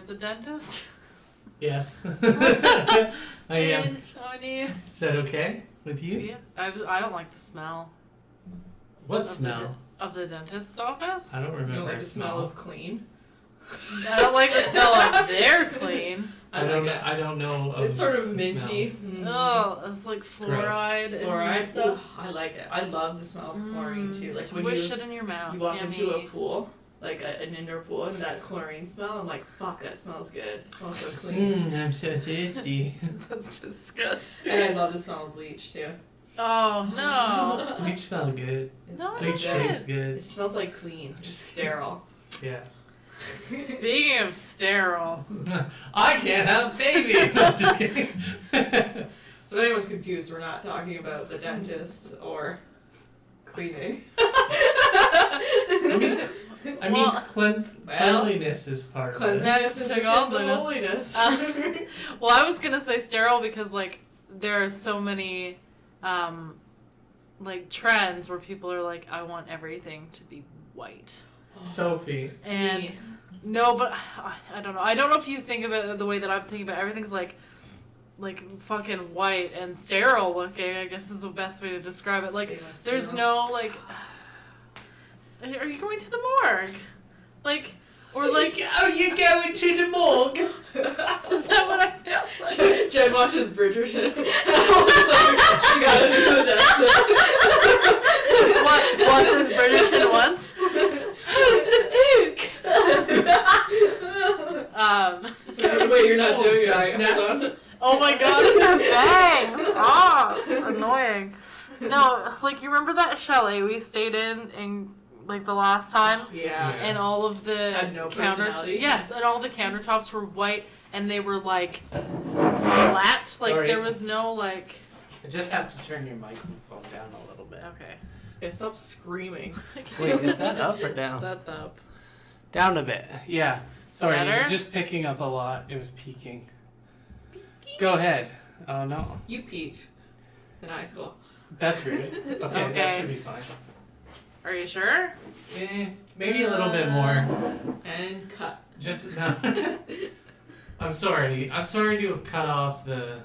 the dentist? Yes. I am. And Tony. Is that okay with you? Yeah. I don't like the smell. What smell? Of the dentist's office? I don't You remember don't like a the smell. smell of clean? I don't like the smell of their clean. I don't know. It's sort of minty. smells. Oh, it's like fluoride. Fluoride. And stuff. Ooh, I like it. I love the smell of chlorine too. Like when Swish it in your mouth. you walk Yummy. into a pool, like an indoor pool, and that chlorine smell, I'm like, fuck, that smells good. It smells so clean. I'm so thirsty. That's disgusting. And I love the smell of bleach too. Oh, no. Bleach smell good. No, it Bleach doesn't. tastes good. It smells like clean, just sterile. Yeah. Speaking of sterile. I can't have babies. No, I'm just kidding. So if anyone's confused, we're not talking about the dentist or cleaning. I mean, cleanliness is part of it. Cleanliness is to to godliness. holiness. Well, I was gonna say sterile because like there are so many like trends where people are like, I want everything to be white. Sophie. And Me. no, but I don't know. I don't know if you think about it the way that I'm thinking about it. Everything's like fucking white and sterile looking, I guess is the best way to describe it. Like Stainless there's steel. no like are you going to the morgue? Like or like Are you going to the morgue? is that what I sound like? Jen watches Bridgerton. All of a sudden, she got an English accent. Watches Bridgerton once. Who's the Duke? Wait, you're not doing it God, right. now- Hold on. Oh my god, her bangs! Ah, annoying. No, like you remember that chalet we stayed in like the last time, Yeah. and all of the Had no personality. yes, and all the countertops were white, and they were like flat. Like Sorry. there was no like. I just have to turn your microphone down a little bit. Okay. Hey, stop screaming. Wait, is that up or down? That's up. Down a bit. Yeah. Sorry, it Better? was just picking up a lot. It was peaking. Go ahead. Oh no. You peaked in high school. That's rude. Okay, Okay. that should be fine. Are you sure? Maybe a little bit more. And cut. Just no. I'm sorry. I'm sorry to have cut off the.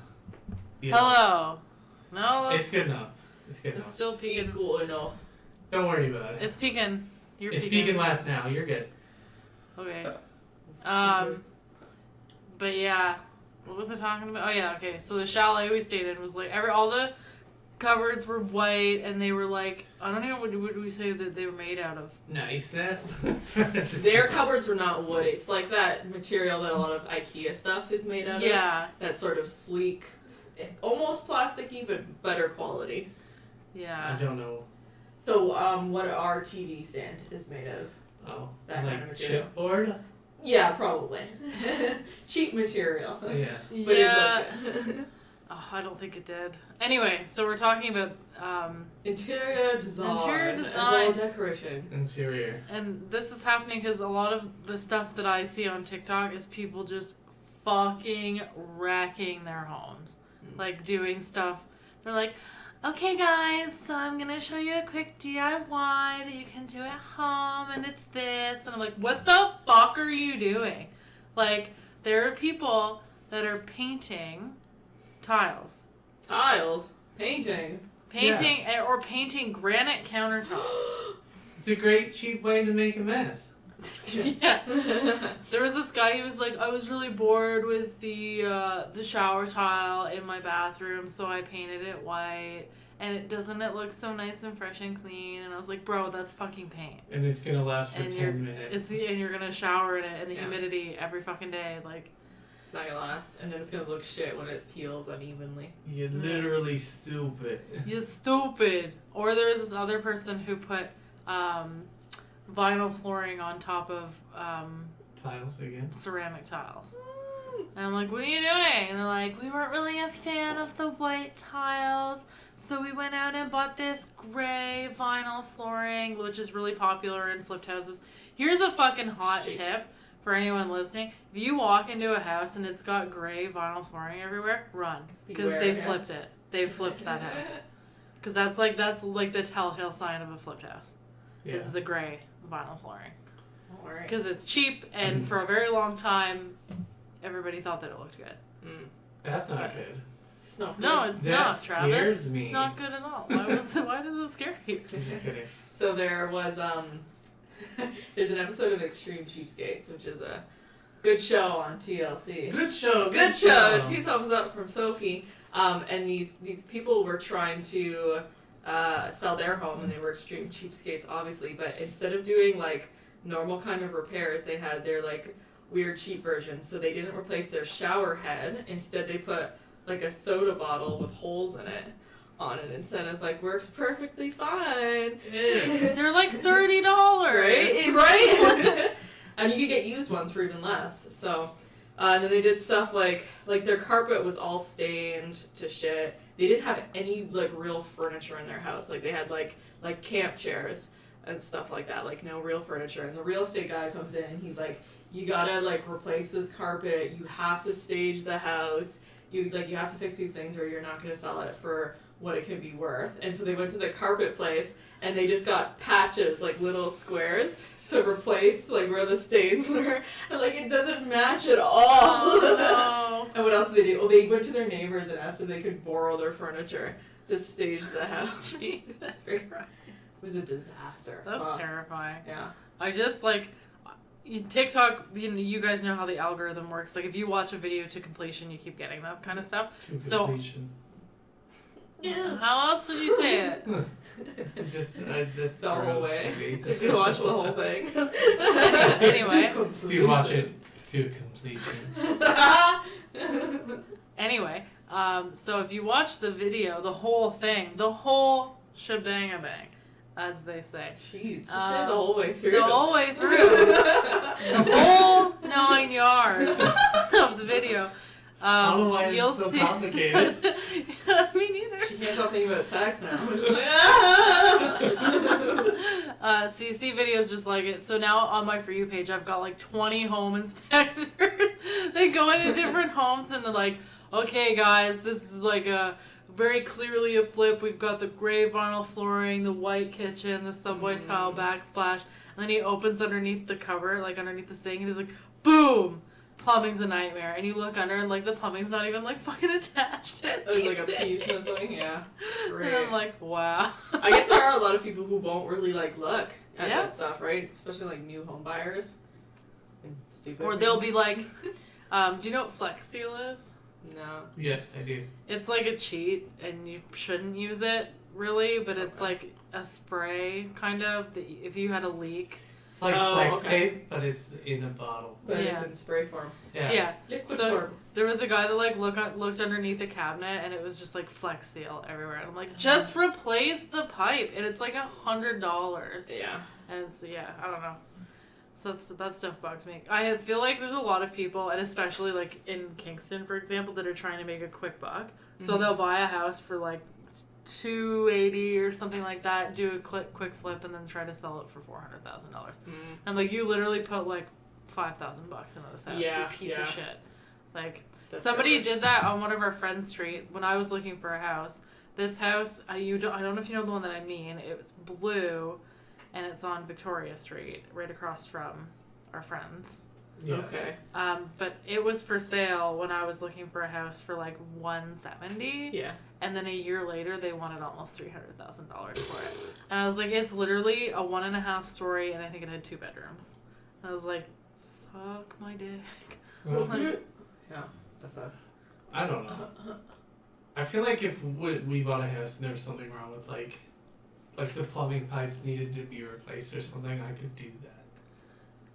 Hello. No. It's good enough. It's good It's enough. still peeking. Equal enough. Don't worry about it. It's peeking. You're It's peeking. peaking last now. You're good. Okay. But yeah, what was I talking about? Oh yeah, okay. So the chalet we stayed in was like all the cupboards were white, and they were like I don't know what do we say that they were made out of? Niceness. Their cupboards were not wood. It's like that material that a lot of IKEA stuff is made out of. Yeah, That sort of sleek, almost plasticky, but better quality. I yeah. don't know. So, what our TV stand is made of? Oh, That kind of like material. chipboard? Yeah, probably. Cheap material. Yeah. But Yeah. it looked good. Oh, I don't think it did. Anyway, so we're talking about Interior design. Interior And design. wall decoration. Interior. and this is happening because a lot of the stuff that I see on TikTok is people just fucking wrecking their homes. Like doing stuff. They're like, okay guys, so I'm gonna show you a quick DIY that you can do at home, and it's this. And I'm like, what the fuck are you doing? Like, there are people that are painting tiles. Tiles. Painting. Painting or painting granite countertops. It's a great, cheap way to make a mess. Yeah. There was this guy, he was like, I was really bored with the shower tile in my bathroom, so I painted it white. And doesn't it look so nice and fresh and clean? And I was like, bro, that's fucking paint. And it's gonna last for And 10 minutes. And you're gonna shower in it in the Yeah. humidity every fucking day. Like, It's not gonna last. And then it's gonna look shit when it peels unevenly. You're literally stupid. you stupid. Or there was this other person who put vinyl flooring on top of Tiles again. ceramic tiles. And I'm like, what are you doing? And they're like, we weren't really a fan of the white tiles, so we went out and bought this gray vinyl flooring, which is really popular in flipped houses. Here's a fucking hot tip for anyone listening. If you walk into a house and it's got gray vinyl flooring everywhere, run. Because Beware, they yeah. flipped it. They flipped that house. Because that's like the telltale sign of a flipped house. Yeah. This is a gray vinyl flooring. Alright. because it's cheap, and for a very long time, everybody thought that it looked good. That's not good. It's not No, good. it's That not, Travis. scares me. It's not good at all. Why does it scare you? I'm just kidding. So there was there's an episode of Extreme Cheapskates, which is a good show on TLC. Good show. Good show. 2 thumbs up from Sophie. And these people were trying to sell their home, and they were extreme cheapskates, obviously. But instead of doing like normal kind of repairs, they had their like weird cheap version. So they didn't replace their shower head. Instead, they put like a soda bottle with holes in it on it. And Senna's like, works perfectly fine. They're like $30. Right? And you could get used ones for even less. So, and then they did stuff like their carpet was all stained to shit. They didn't have any like real furniture in their house. Like they had like camp chairs and stuff like that. Like no real furniture. And the real estate guy comes in and he's like, you gotta like replace this carpet. You have to stage the house. You have to fix these things or you're not gonna sell it for what it could be worth. And so they went to the carpet place and they just got patches, like little squares, to replace like where the stains were. And like it doesn't match at all. Oh, And what else did they do? Oh, they went to their neighbors and asked if they could borrow their furniture to stage the house. no. Jesus It Christ. was a disaster. That's terrifying. Yeah. I just like TikTok. You guys know how the algorithm works. Like if you watch a video to completion, you keep getting that kind of stuff. To So- completion. Yeah. How else would you say it? Just that's The whole gross way. to me. If you watch the whole thing. Anyway. If you watch it to completion. Anyway, so if you watch the video, the whole thing, the whole shebang-a-bang, as they say, Jeez, just say the whole way through. the whole way through, the whole 9 yards of the video. I don't know why you'll it's so see. complicated. Me neither. She can't stop thinking about sex now. So you see videos just like it. So now on my For You page, I've got like 20 home inspectors. They go into different homes and they're like, okay, guys, this is like a very clearly a flip. We've got the gray vinyl flooring, the white kitchen, the subway tile backsplash. And then he opens underneath the cover, like underneath the sink, and he's like, boom! Plumbing's a nightmare. And you look under and like the plumbing's not even like fucking attached to It was like a anything. piece missing, yeah. And I'm like, wow. I guess there are a lot of people who won't really like look at Yeah. that stuff, right? Especially like new home buyers. And stupid. Or they'll be like, do you know what Flex Seal is? No. Yes, I do. It's like a cheat, and you shouldn't use it really, but it's Okay. like a spray kind of that if you had a leak. It's like Oh, flex okay. tape, but it's in a bottle. But Yeah. it's in spray form. Yeah. Liquid So form. there was a guy that like looked underneath the cabinet, and it was just like Flex Seal everywhere. And I'm like, just replace the pipe, and it's like $100. Yeah. And it's, I don't know. So that stuff bugs me. I feel like there's a lot of people, and especially like in Kingston, for example, that are trying to make a quick buck. So Mhm. they'll buy a house for like $280 or something like that, do a quick flip, and then try to sell it for $400,000. I'm like, you literally put like $5,000 into this house, Yeah, you piece yeah. of shit. Like That's somebody garbage. did that on one of our friends' street when I was looking for a house. This house, I don't know if you know the one that I mean. It's blue, and it's on Victoria Street, right across from our friends. Yeah. Okay. But it was for sale when I was looking for a house for like $170, Yeah. and then a year later they wanted almost $300,000 for it. And I was like, it's literally a 1.5 story, and I think it had 2 bedrooms. And I was like, suck my dick. Well, Yeah. That sucks. I don't know. I feel like if we bought a house and there was something wrong with like the plumbing pipes needed to be replaced or something, I could do that.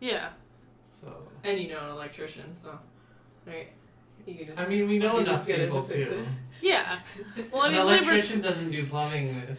Yeah. So And you know an electrician, so right. You can just I mean, we know You enough just get it people to fix too. it. Yeah. Well, I An mean, labor. electrician doesn't do plumbing.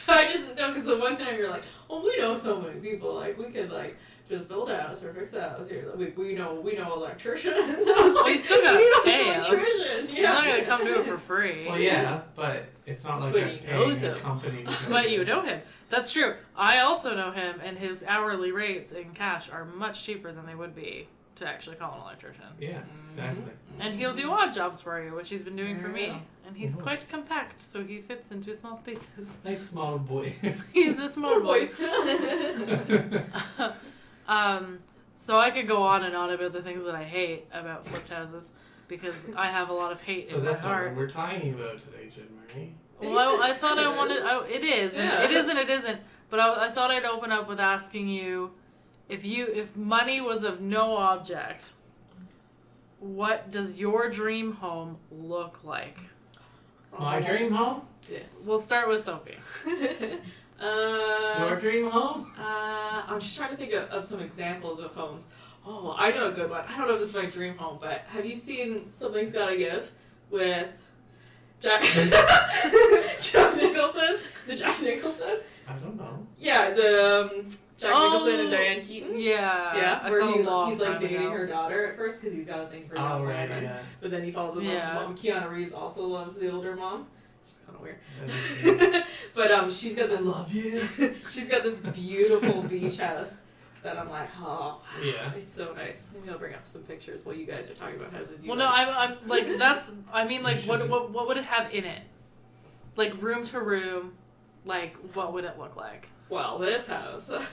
I just know because the one time you're like, oh, we know so many people, like we could like just build a house or fix a house here. We know electricians. And I was Well, like, you still gotta we know pay this him. electrician. He's not gonna come do it for free. Well, yeah, but it's not like But I'm he paying knows a him. company. To But you know him. That's true. I also know him, and his hourly rates in cash are much cheaper than they would be to actually call an electrician. Yeah, exactly. And he'll do odd jobs for you, which he's been doing for me. Yeah. And he's Mhm. quite compact, so he fits into small spaces. Nice small boy. He's a small boy. So I could go on and on about the things that I hate about flipped houses because I have a lot of hate So in my that's not heart. what we're talking about today, Jen Marie. Well, I thought I wanted. It is, and Yeah. it isn't. It isn't. But I thought I'd open up with asking you, if money was of no object, what does your dream home look like? My dream home? Yes. We'll start with Sophie. Your dream home? I'm just trying to think of some examples of homes. Oh, I know a good one. I don't know if this is my dream home, but have you seen Something's Gotta Give with Jack Jack Nicholson? Is it Jack Nicholson? I don't know. Yeah, the Jack Nicholson and Oh, Diane Keaton. Yeah. Yeah, I where saw a long he's like time dating ago. her daughter at first because he's got a thing for young Oh, right, women. yeah. But then he falls in love Yeah. with mom. Keanu Reeves also loves the older mom. Which is kind of weird. That is- But she's got this love you. she's got this beautiful beach house that I'm like, oh, Yeah. it's so nice. Maybe I'll bring up some pictures while you guys are talking about houses. You Well, no, like. I'm like that's. I mean, like, You what should. what would it have in it? Like room to room, like what would it look like? Well, this house. I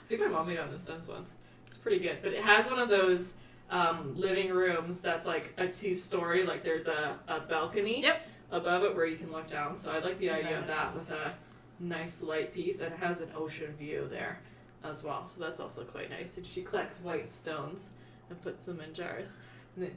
think my mom made it on The Sims once. It's pretty good, but it has one of those living rooms that's like a 2-story. Like there's a balcony. Yep. Above it where you can look down. So I like the idea of Nice. that with a nice light piece, and it has an ocean view there as well. So that's also quite nice. And she collects white stones and puts them in jars.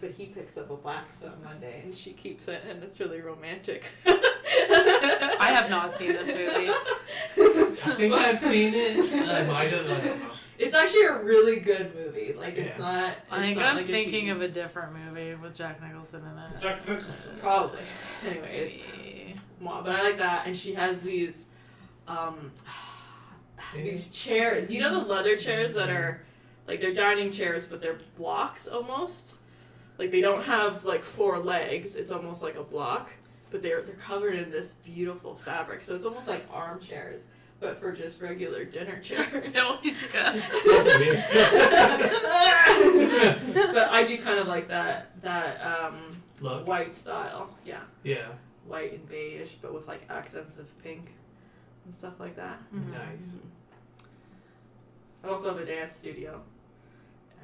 But he picks up a black stone one day and she keeps it, and it's really romantic. I have not seen this movie. I think I've seen it. I might have. I don't know. It's actually a really good movie. Like it's Yeah. not. I think not I'm like thinking cheesy- of a different movie with Jack Nicholson in it. Jack Nicholson. Probably. Anyway, it's Maybe. but I like that, and she has these chairs. You know the leather chairs that are like they're dining chairs, but they're blocks almost. Like they don't have like 4 legs. It's almost like a block, but they're covered in this beautiful fabric. So it's almost like armchairs, but for just regular dinner chairs. No, you took a- So weird. But I do kind of like that Look. white style. Yeah. Yeah. White and beige, but with like accents of pink and stuff like that. Mhm. Nice. I also have a dance studio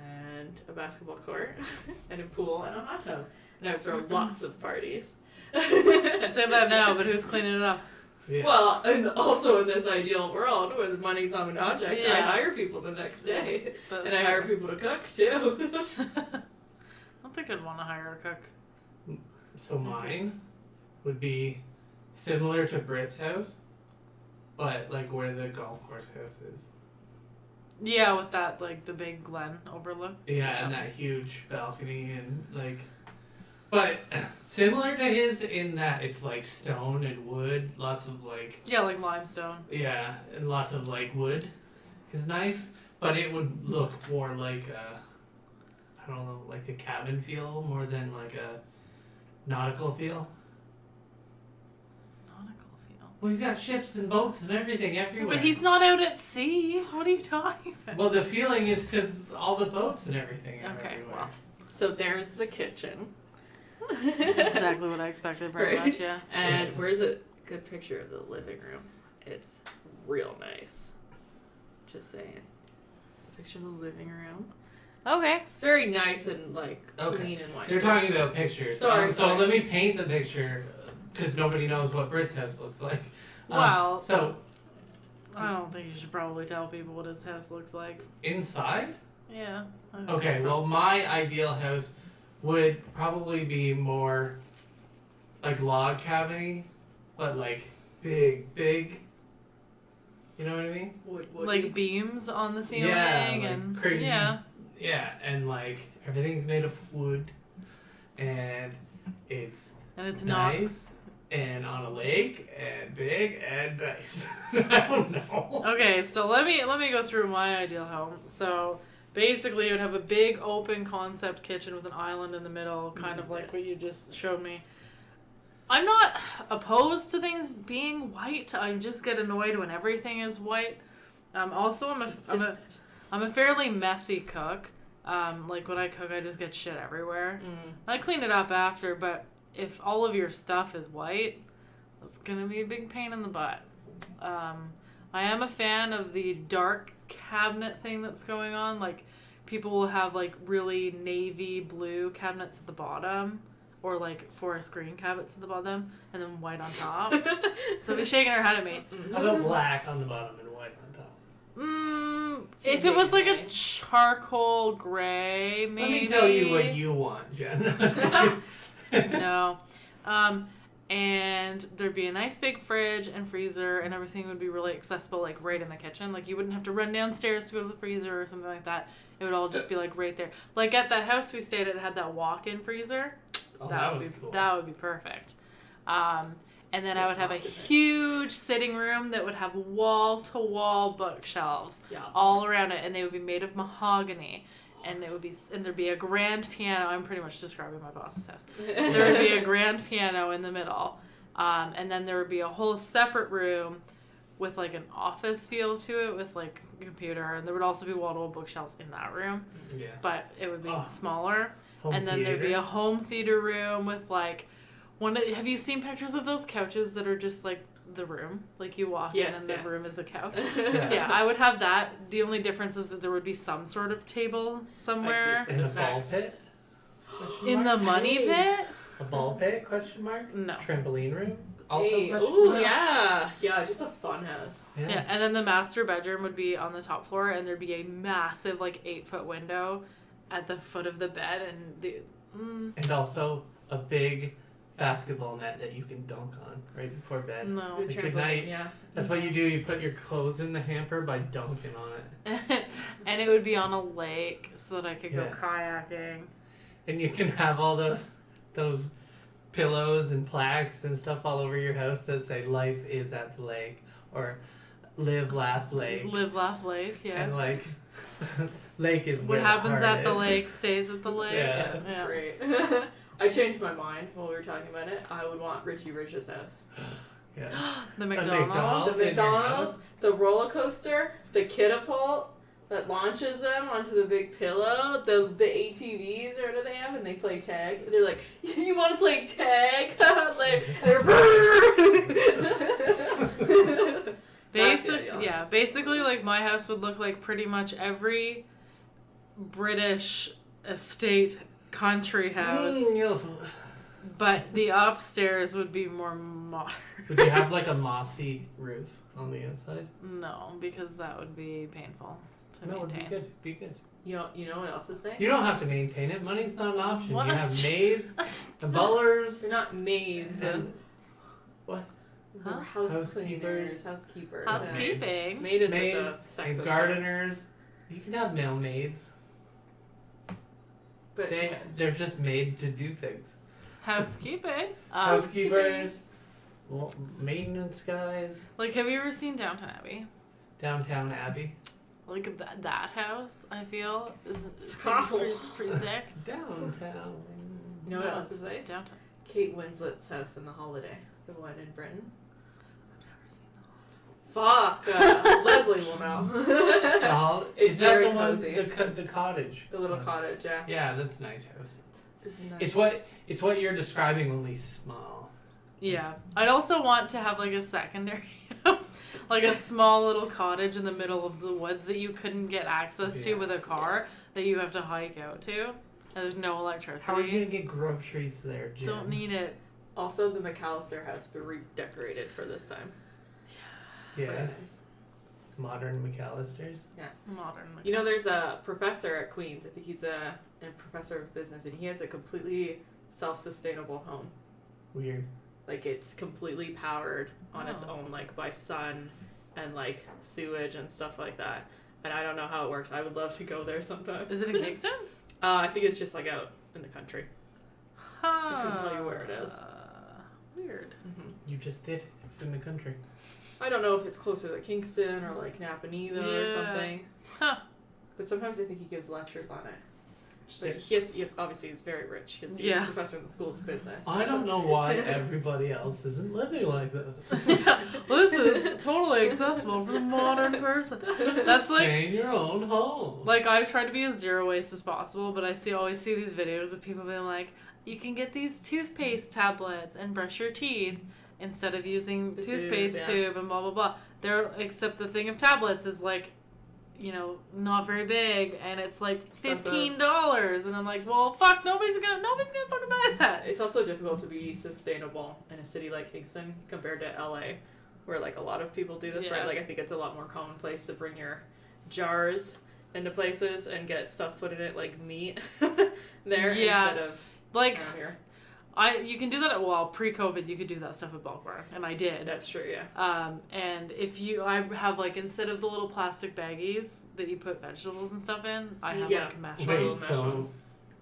and a basketball court and a pool and a hot tub, and I throw lots of parties. I say that now, but who's cleaning it up? Yeah. Well, and also in this ideal world where money's on an object, I Yeah. hire people the next day, That's and I hire true. people to cook too. I don't think I'd want to hire a cook. So mine would be similar to Britt's house, but like where the golf course house is. Yeah, with that like the big glen overlook. Yeah, and that huge balcony and like, but similar to his in that it's like stone and wood, lots of like Yeah, like limestone. yeah, and lots of like wood is nice, but it would look more like a, I don't know, like a cabin feel more than like a nautical feel. Nautical feel. Well, he's got ships and boats and everything everywhere. But he's not out at sea. What are you talking about? Well, the feeling is because all the boats and everything are Okay, everywhere. well. So there's the kitchen. That's exactly what I expected, pretty Right. much. Yeah. And where's a good picture of the living room? It's real nice. Just saying. Picture of the living room. Okay. It's very nice and like Okay. clean and white. They're talking about pictures. Sorry, So sorry. let me paint the picture because nobody knows what Brit's house looks like. Well, So I don't think you should probably tell people what his house looks like. inside. Yeah. I think Okay. it's Well, my ideal house would probably be more like log cabiny, but like big. You know what I mean? Wood, like beams on the ceiling Yeah, like and crazy. yeah. Yeah, and like everything's made of wood, and it's And it's not nice and on a lake and big and nice. I don't know. Okay, so let me go through my ideal home. So basically, it would have a big open concept kitchen with an island in the middle, kind of like what you just showed me. I'm not opposed to things being white. I just get annoyed when everything is white. Also, I'm a fairly messy cook. Like when I cook, I just get shit everywhere. I clean it up after, but if all of your stuff is white, that's gonna be a big pain in the butt. I I am a fan of the dark cabinet thing that's going on. Like, people will have, like, really navy blue cabinets at the bottom, or, like, forest green cabinets at the bottom, and then white on top. So be shaking her head at me. How about black on the bottom and white on top? If it was, like, a charcoal gray, maybe. Let me tell you what you want, Jen. No. And there'd be a nice big fridge and freezer, and everything would be really accessible, like, right in the kitchen. Like, you wouldn't have to run downstairs to go to the freezer or something like that. It would all just be, like, right there. Like, at that house we stayed at, it had that walk-in freezer. Oh, that was would be cool. That would be perfect. And then I would have a huge sitting room that would have wall-to-wall bookshelves all around it, and they would be made of mahogany. And there'd be a grand piano. I'm pretty much describing my boss's house. There would be a grand piano in the middle, and then there would be a whole separate room with, like, an office feel to it, with, like, a computer, and there would also be wall-to-wall bookshelves in that room. Yeah. But it would be smaller, Home and then there'd be a home theater room with, like, have you seen pictures of those couches that are just, like, the room? Like, you walk in and the room is a couch. Yeah, I would have that. The only difference is that there would be some sort of table somewhere. In the ball pit? In the money pit? A ball pit? Question mark? No. Trampoline room? Also Hey, question ooh, mark? yeah, just a fun house. Yeah, and then the master bedroom would be on the top floor, and there'd be a massive, like, 8-foot window at the foot of the bed, and And also a big basketball net that you can dunk on right before bed. no. Like, good night. Yeah. That's what you do. You put your clothes in the hamper by dunking on it. And it would be on a lake so that I could go Yeah. kayaking. And you can have all those pillows and plaques and stuff all over your house that say "Life is at the lake" or "Live, laugh, lake." Live, laugh, lake, yeah. And like, lake is where What happens the heart at the is. lake stays at the lake. Yeah. Great. I changed my mind while we were talking about it. I would want Richie Rich's house. Yeah. The McDonald's. The in your McDonald's, the roller coaster, the catapult that launches them onto the big pillow, the ATVs or what do they have, and they play tag. They're like, you want to play tag? Like, they're Basically, like, my house would look like pretty much every British estate country house, Yes. but the upstairs would be more modern. Would you have like a mossy roof on the inside? No, because that would be painful to No, it'd be maintain. good. Be good. You know what else is nice? You don't have to maintain it. Money's not an option. What? You have maids, the butlers, They're not maids. and what? They're Huh? house Housekeepers. cleaners, housekeepers. Housekeeping. Maid is Maids such a and sexist gardeners. You can have male maids. term. But They're just made to do things. Housekeeping. Housekeepers, maintenance guys, Like, have you ever seen Downton Abbey? Downtown Abbey. Like, that house, I feel, is Castle. pretty sick. Downtown. you know what else is nice? Downtown. Kate Winslet's house in The Holiday, the one in Britain. I've never seen Fuck, Leslie will know. Well, It's is that very the one? cozy. The cottage. The little cottage, yeah. Yeah, that's a nice house. Isn't that It's what you're describing, only small. Yeah. I'd also want to have, like, a secondary house. Like a small little cottage in the middle of the woods that you couldn't get access to with a car that you have to hike out to. And there's no electricity. How are you gonna get groceries there, Jim? Don't need it. Also, the McAllister house, but redecorated for this time. It's pretty Yeah. nice. Modern McAllisters. Modern. You know, there's a professor at Queen's. I think he's a professor of business, and he has a completely self-sustainable home. Weird. Like, it's completely powered on its Oh. own, like, by sun and, like, sewage and stuff like that. And I don't know how it works. I would love to go there sometime. Is it in Kingston? I think it's just, like, out in the country. I couldn't tell you where it is. Weird. You just did. It's in the country. I don't know if it's closer to Kingston or, like, Napanee or Yeah. something. Huh. But sometimes I think he gives lectures on it. But Sick. obviously he's very rich. He's Yeah. a professor in the School of Business. I don't know why everybody else isn't living like this. Well, this is totally accessible for the modern person. That's like, Stay in your own home. like, I've tried to be as zero waste as possible, but I always see these videos of people being like, you can get these toothpaste tablets and brush your teeth. instead of using The toothpaste tube, yeah. tube and blah blah blah. Except the thing of tablets is like, not very big, and it's like Expensive. $15, and I'm like, well, fuck, nobody's gonna fucking buy that. It's also difficult to be sustainable in a city like Kingston compared to LA, where like a lot of people do this, Yeah. right? Like I think it's a lot more commonplace to bring your jars into places and get stuff put in it like meat there Yeah. instead of Like, around here. you can do that pre-COVID, you could do that stuff at Bulk Barn, and I did. That's true, yeah. And I have like, instead of the little plastic baggies that you put vegetables and stuff in, I have Yeah. like mesh Wait, ones. so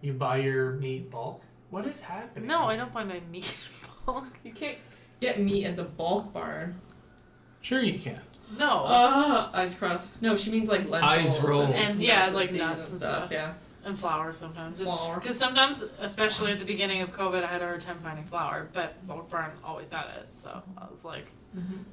you buy your meat bulk? What is happening? No, I don't buy my meat in bulk. You can't get meat at the Bulk Barn. Sure you can. No. Eyes crossed. No, she means like lentils. Eyes rolled. And, yeah, like seeds nuts and stuff. Yeah. And flour sometimes. Flour. Because sometimes, especially at the beginning of COVID, I had a hard time finding flour, but Bulk Barn always had it. So I was like,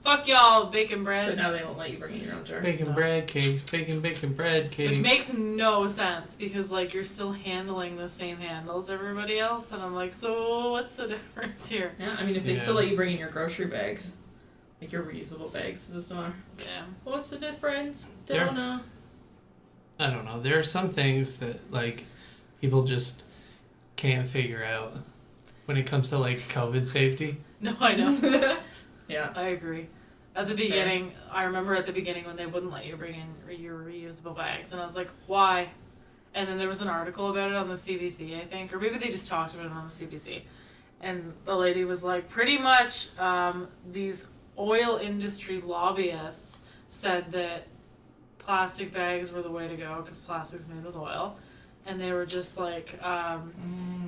fuck y'all, bacon But bread. now they won't let you bring in your own jar. Bacon No. bread cakes, bacon bread cakes. Which makes no sense because, like, you're still handling the same handles everybody else. And I'm like, so what's the difference here? Yeah, I mean, if they Yeah. still let you bring in your grocery bags, like your reusable bags to the store. Yeah. What's the difference? There- Don't know. I don't know. There are some things that like people just can't figure out when it comes to like COVID safety. No, I know. Yeah. I agree. At the Fair. beginning, I remember at the beginning when they wouldn't let you bring in your reusable bags, and I was like, why? And then there was an article about it on the CBC, I think, or maybe they just talked about it on the CBC. And the lady was like, pretty much these oil industry lobbyists said that plastic bags were the way to go because plastic's made with oil. And they were just like,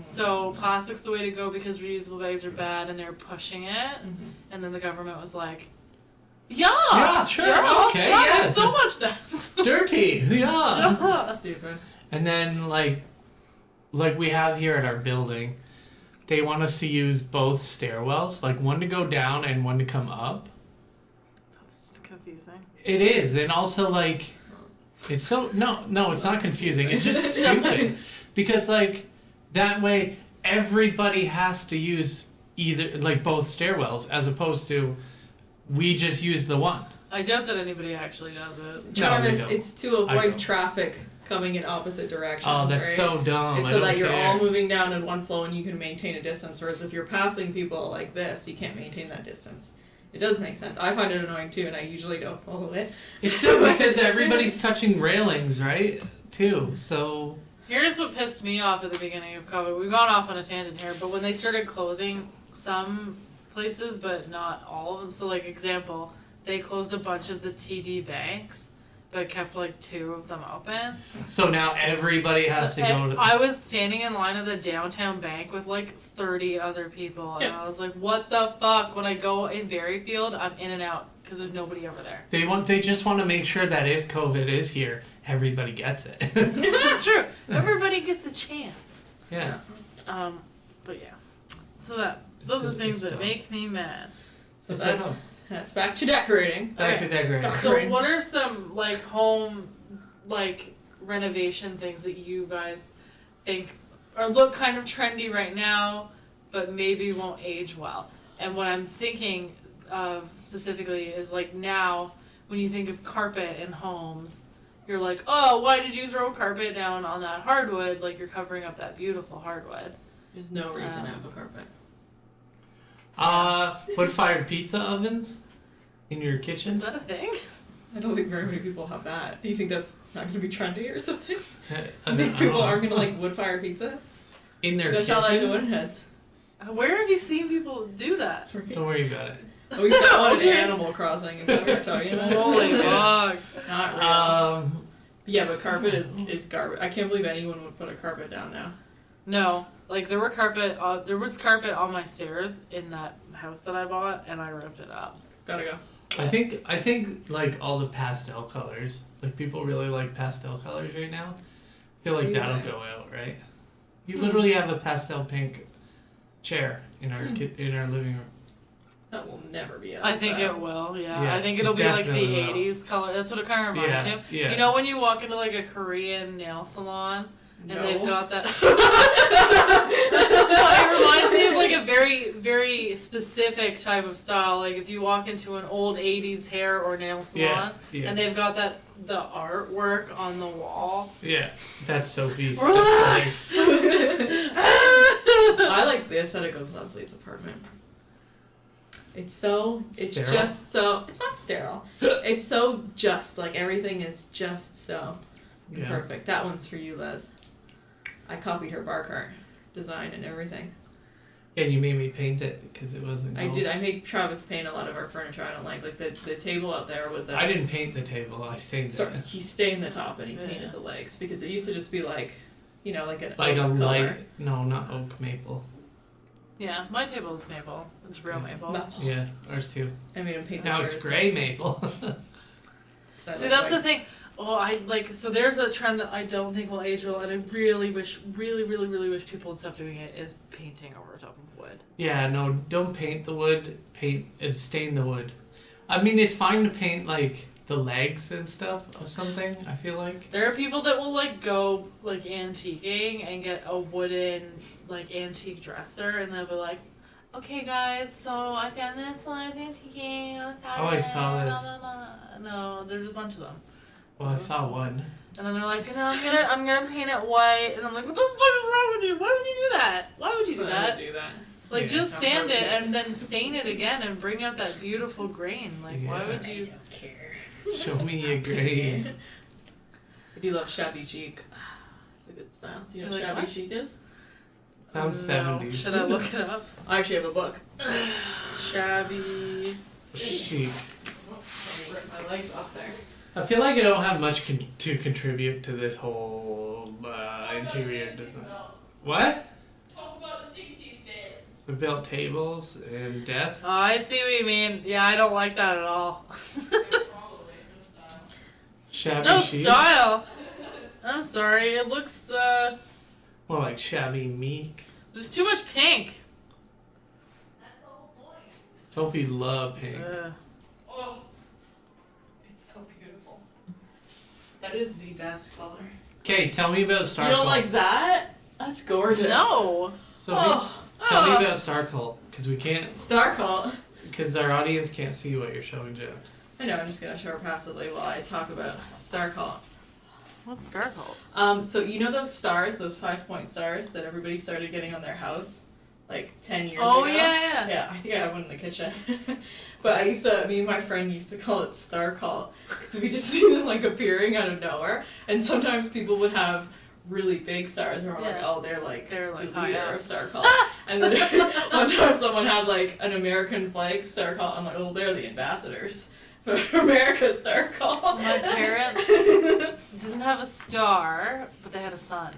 so plastic's the way to go because reusable bags are bad, and they're pushing it. And then the government was like, Yeah, sure, okay, yeah. It's so much that. Dirty, yeah. Stupid. And then like we have here at our building, they want us to use both stairwells, like one to go down and one to come up. That's confusing. It is, and also like, it's so no, it's not confusing. It's just stupid because like that way everybody has to use either like both stairwells as opposed to we just use the one. I doubt that anybody actually does it. No, they Travis, don't. it's to I avoid don't. traffic coming in opposite directions. Oh, that's right? so dumb. It's I so don't that you're care. all moving down in one flow and you can maintain a distance. Whereas if you're passing people like this, you can't maintain that distance. It does make sense. I find it annoying too, and I usually don't follow it. It's still because everybody's touching railings, right? Too. So Here's what pissed me off at the beginning of COVID. We've gone off on a tangent here, but when they started closing some places, but not all of them. So, like, example, they closed a bunch of the TD banks, but kept like 2 of them open. so now everybody has to go to. I was standing in line at the downtown bank with like 30 other people, and Yeah. I was like, "What the fuck?" When I go in Berryfield, I'm in and out because there's nobody over there. They just want to make sure that if COVID is here, everybody gets it. That's true. Everybody gets a chance. Yeah. But yeah. So those are It's things that dumb. make me mad. So It's that's, dumb. that's back to decorating. Back to decorating. So what are some like home like renovation things that you guys think or look kind of trendy right now, but maybe won't age well? And what I'm thinking of specifically is like now when you think of carpet in homes, you're like, oh, why did you throw carpet down on that hardwood? Like you're covering up that beautiful hardwood. There's no reason to have a carpet. Wood-fired pizza ovens in your kitchen. Is that a thing? I don't think very many people have that. Do you think that's not going to be trendy or something? I You think don't people know. aren't going to like wood-fired pizza? In their Go kitchen. tell that to Woodenheads. Where have you seen people do that? Don't worry about it. Oh, we found one Okay. in Animal Crossing. Is that what we're talking about? Holy fuck. Not real. Yeah, but carpet is garbage. I can't believe anyone would put a carpet down now. No, like there was carpet on my stairs in that house that I bought, and I ripped it up. Gotta go. I think like all the pastel colors, like people really like pastel colors right now. I feel like Do that'll they? go out, right? You literally have a pastel pink chair in our in our living room. That will never be. I think it will, yeah. Yeah, I think it it'll be like the definitely will. 80s color. That's what it kind of reminds me of. Yeah. You know when you walk into like a Korean nail salon and they've got that. It reminds me of like a very, very specific type of style. Like if you walk into an old '80s hair or nail salon, Yeah. and they've got the artwork on the wall. Yeah, that's Sophie's. We're aesthetic. I like the aesthetic of Leslie's apartment. It's Sterile? just so, it's not sterile. It's so just, like everything is just so Yeah. perfect. That one's for you, Les. I copied her bar cart design and everything. And you made me paint it because it wasn't. I gold. did. I made Travis paint a lot of our furniture. I don't like the table out there was. I didn't paint the table. I stained Sorry, it. he stained the top and he Yeah. painted the legs because it used to just be like, like an Like a oak color. light. No, not oak maple. Yeah, my table is maple. It's real maple. Maple. Yeah, ours too. I made him paint the Now chairs. it's gray maple. See, that's the thing. Oh, I like. So there's a trend that I don't think will age well, and I really wish, really wish people would stop doing it. Is painting over top of wood. Yeah, no, don't paint the wood. Stain the wood. I mean, it's fine to paint like the legs and stuff of something. I feel like. There are people that will like go like antiquing and get a wooden like antique dresser, and they'll be like, "Okay, guys, so I found this when I was antiquing on Saturday." Oh, I saw this. blah, blah, blah." No, there's a bunch of them, Well, I saw one. and then they're like, I'm gonna paint it white," and I'm like, "What the fuck is wrong with you? Why would you do that? Why would you do that? Do that. Like, Yeah. just sand it Appropriate. and then stain it again and bring out that beautiful grain. Like, why Yeah. would you?" don't care. Show me a grain. I do love shabby chic. It's a good style. Do you know what Like shabby what? chic is? Sounds No. 70s. Should I look it up? I actually have a book. Shabby. Chic. My leg's up there. I feel like I don't have much to contribute to this whole interior design. What? Talk about the things you did. We built tables and desks. Oh, I see what you mean. Yeah, I don't like that at all. Shabby No chic. style. I'm sorry. It looks, More like shabby meek. there's too much pink. Sophie loved pink. Oh, it's so beautiful. That is the best color. Okay, tell me about Star You don't Cult. like that? That's gorgeous. No. Sophie, Oh, tell me Oh. about Star Cult, because we can't, Star Cult. because our audience can't see what you're showing Jen. I know, I'm just gonna show her passively while I talk about Star Cult. What's Star Cult? So you know those stars, those 5-point stars that everybody started getting on their house, like 10 years Oh, ago? yeah. Yeah, I think I have one in the kitchen. But me and my friend used to call it Star Cult, because we just see them like appearing out of nowhere. And sometimes people would have really big stars, and we're like, Yeah. oh, they're like They're, the high leader up. of Star Cult. And then one time someone had like an American flag Star Cult. I'm like, oh, they're the ambassadors for America's Star Cult. My parents didn't have a star, but they had a sun.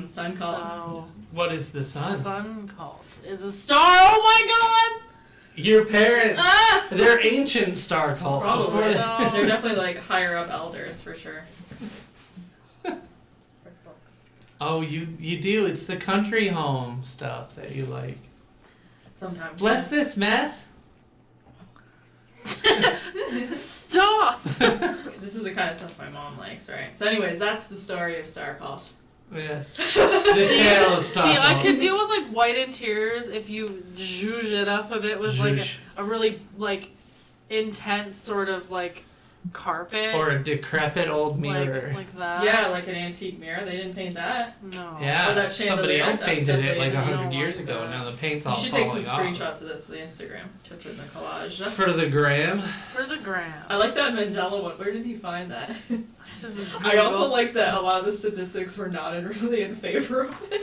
Sun Cult. So, What is the sun? Sun Cult is a star. Oh my Your parents. god! Ah! They're ancient Star Cult. Probably. Before- No. They're definitely like higher up elders for sure. Oh, you do. It's the country home stuff that you like. Sometimes. Bless this mess. Stop! 'Cause this is the kind of stuff my mom likes, right? So, anyways, that's the story of Star Cult. Yes. The tale of Star See, I Cult. could deal with like white interiors if you zhuzh it up a bit with like Zhuzh. a really like intense sort of like carpet. Or a decrepit old mirror. Like that. Yeah, like an antique mirror. They didn't paint that. No. Yeah, Or that somebody chandelier, else that's painted it something like I 100 don't years like ago, that. and now the paint's You all should take some falling off. screenshots of this for the Instagram to put in the collage. For the gram. For the gram. I like that Mandela one. Where did he find that? It's just a I also Google. like that a lot of the statistics were not really in favor of it.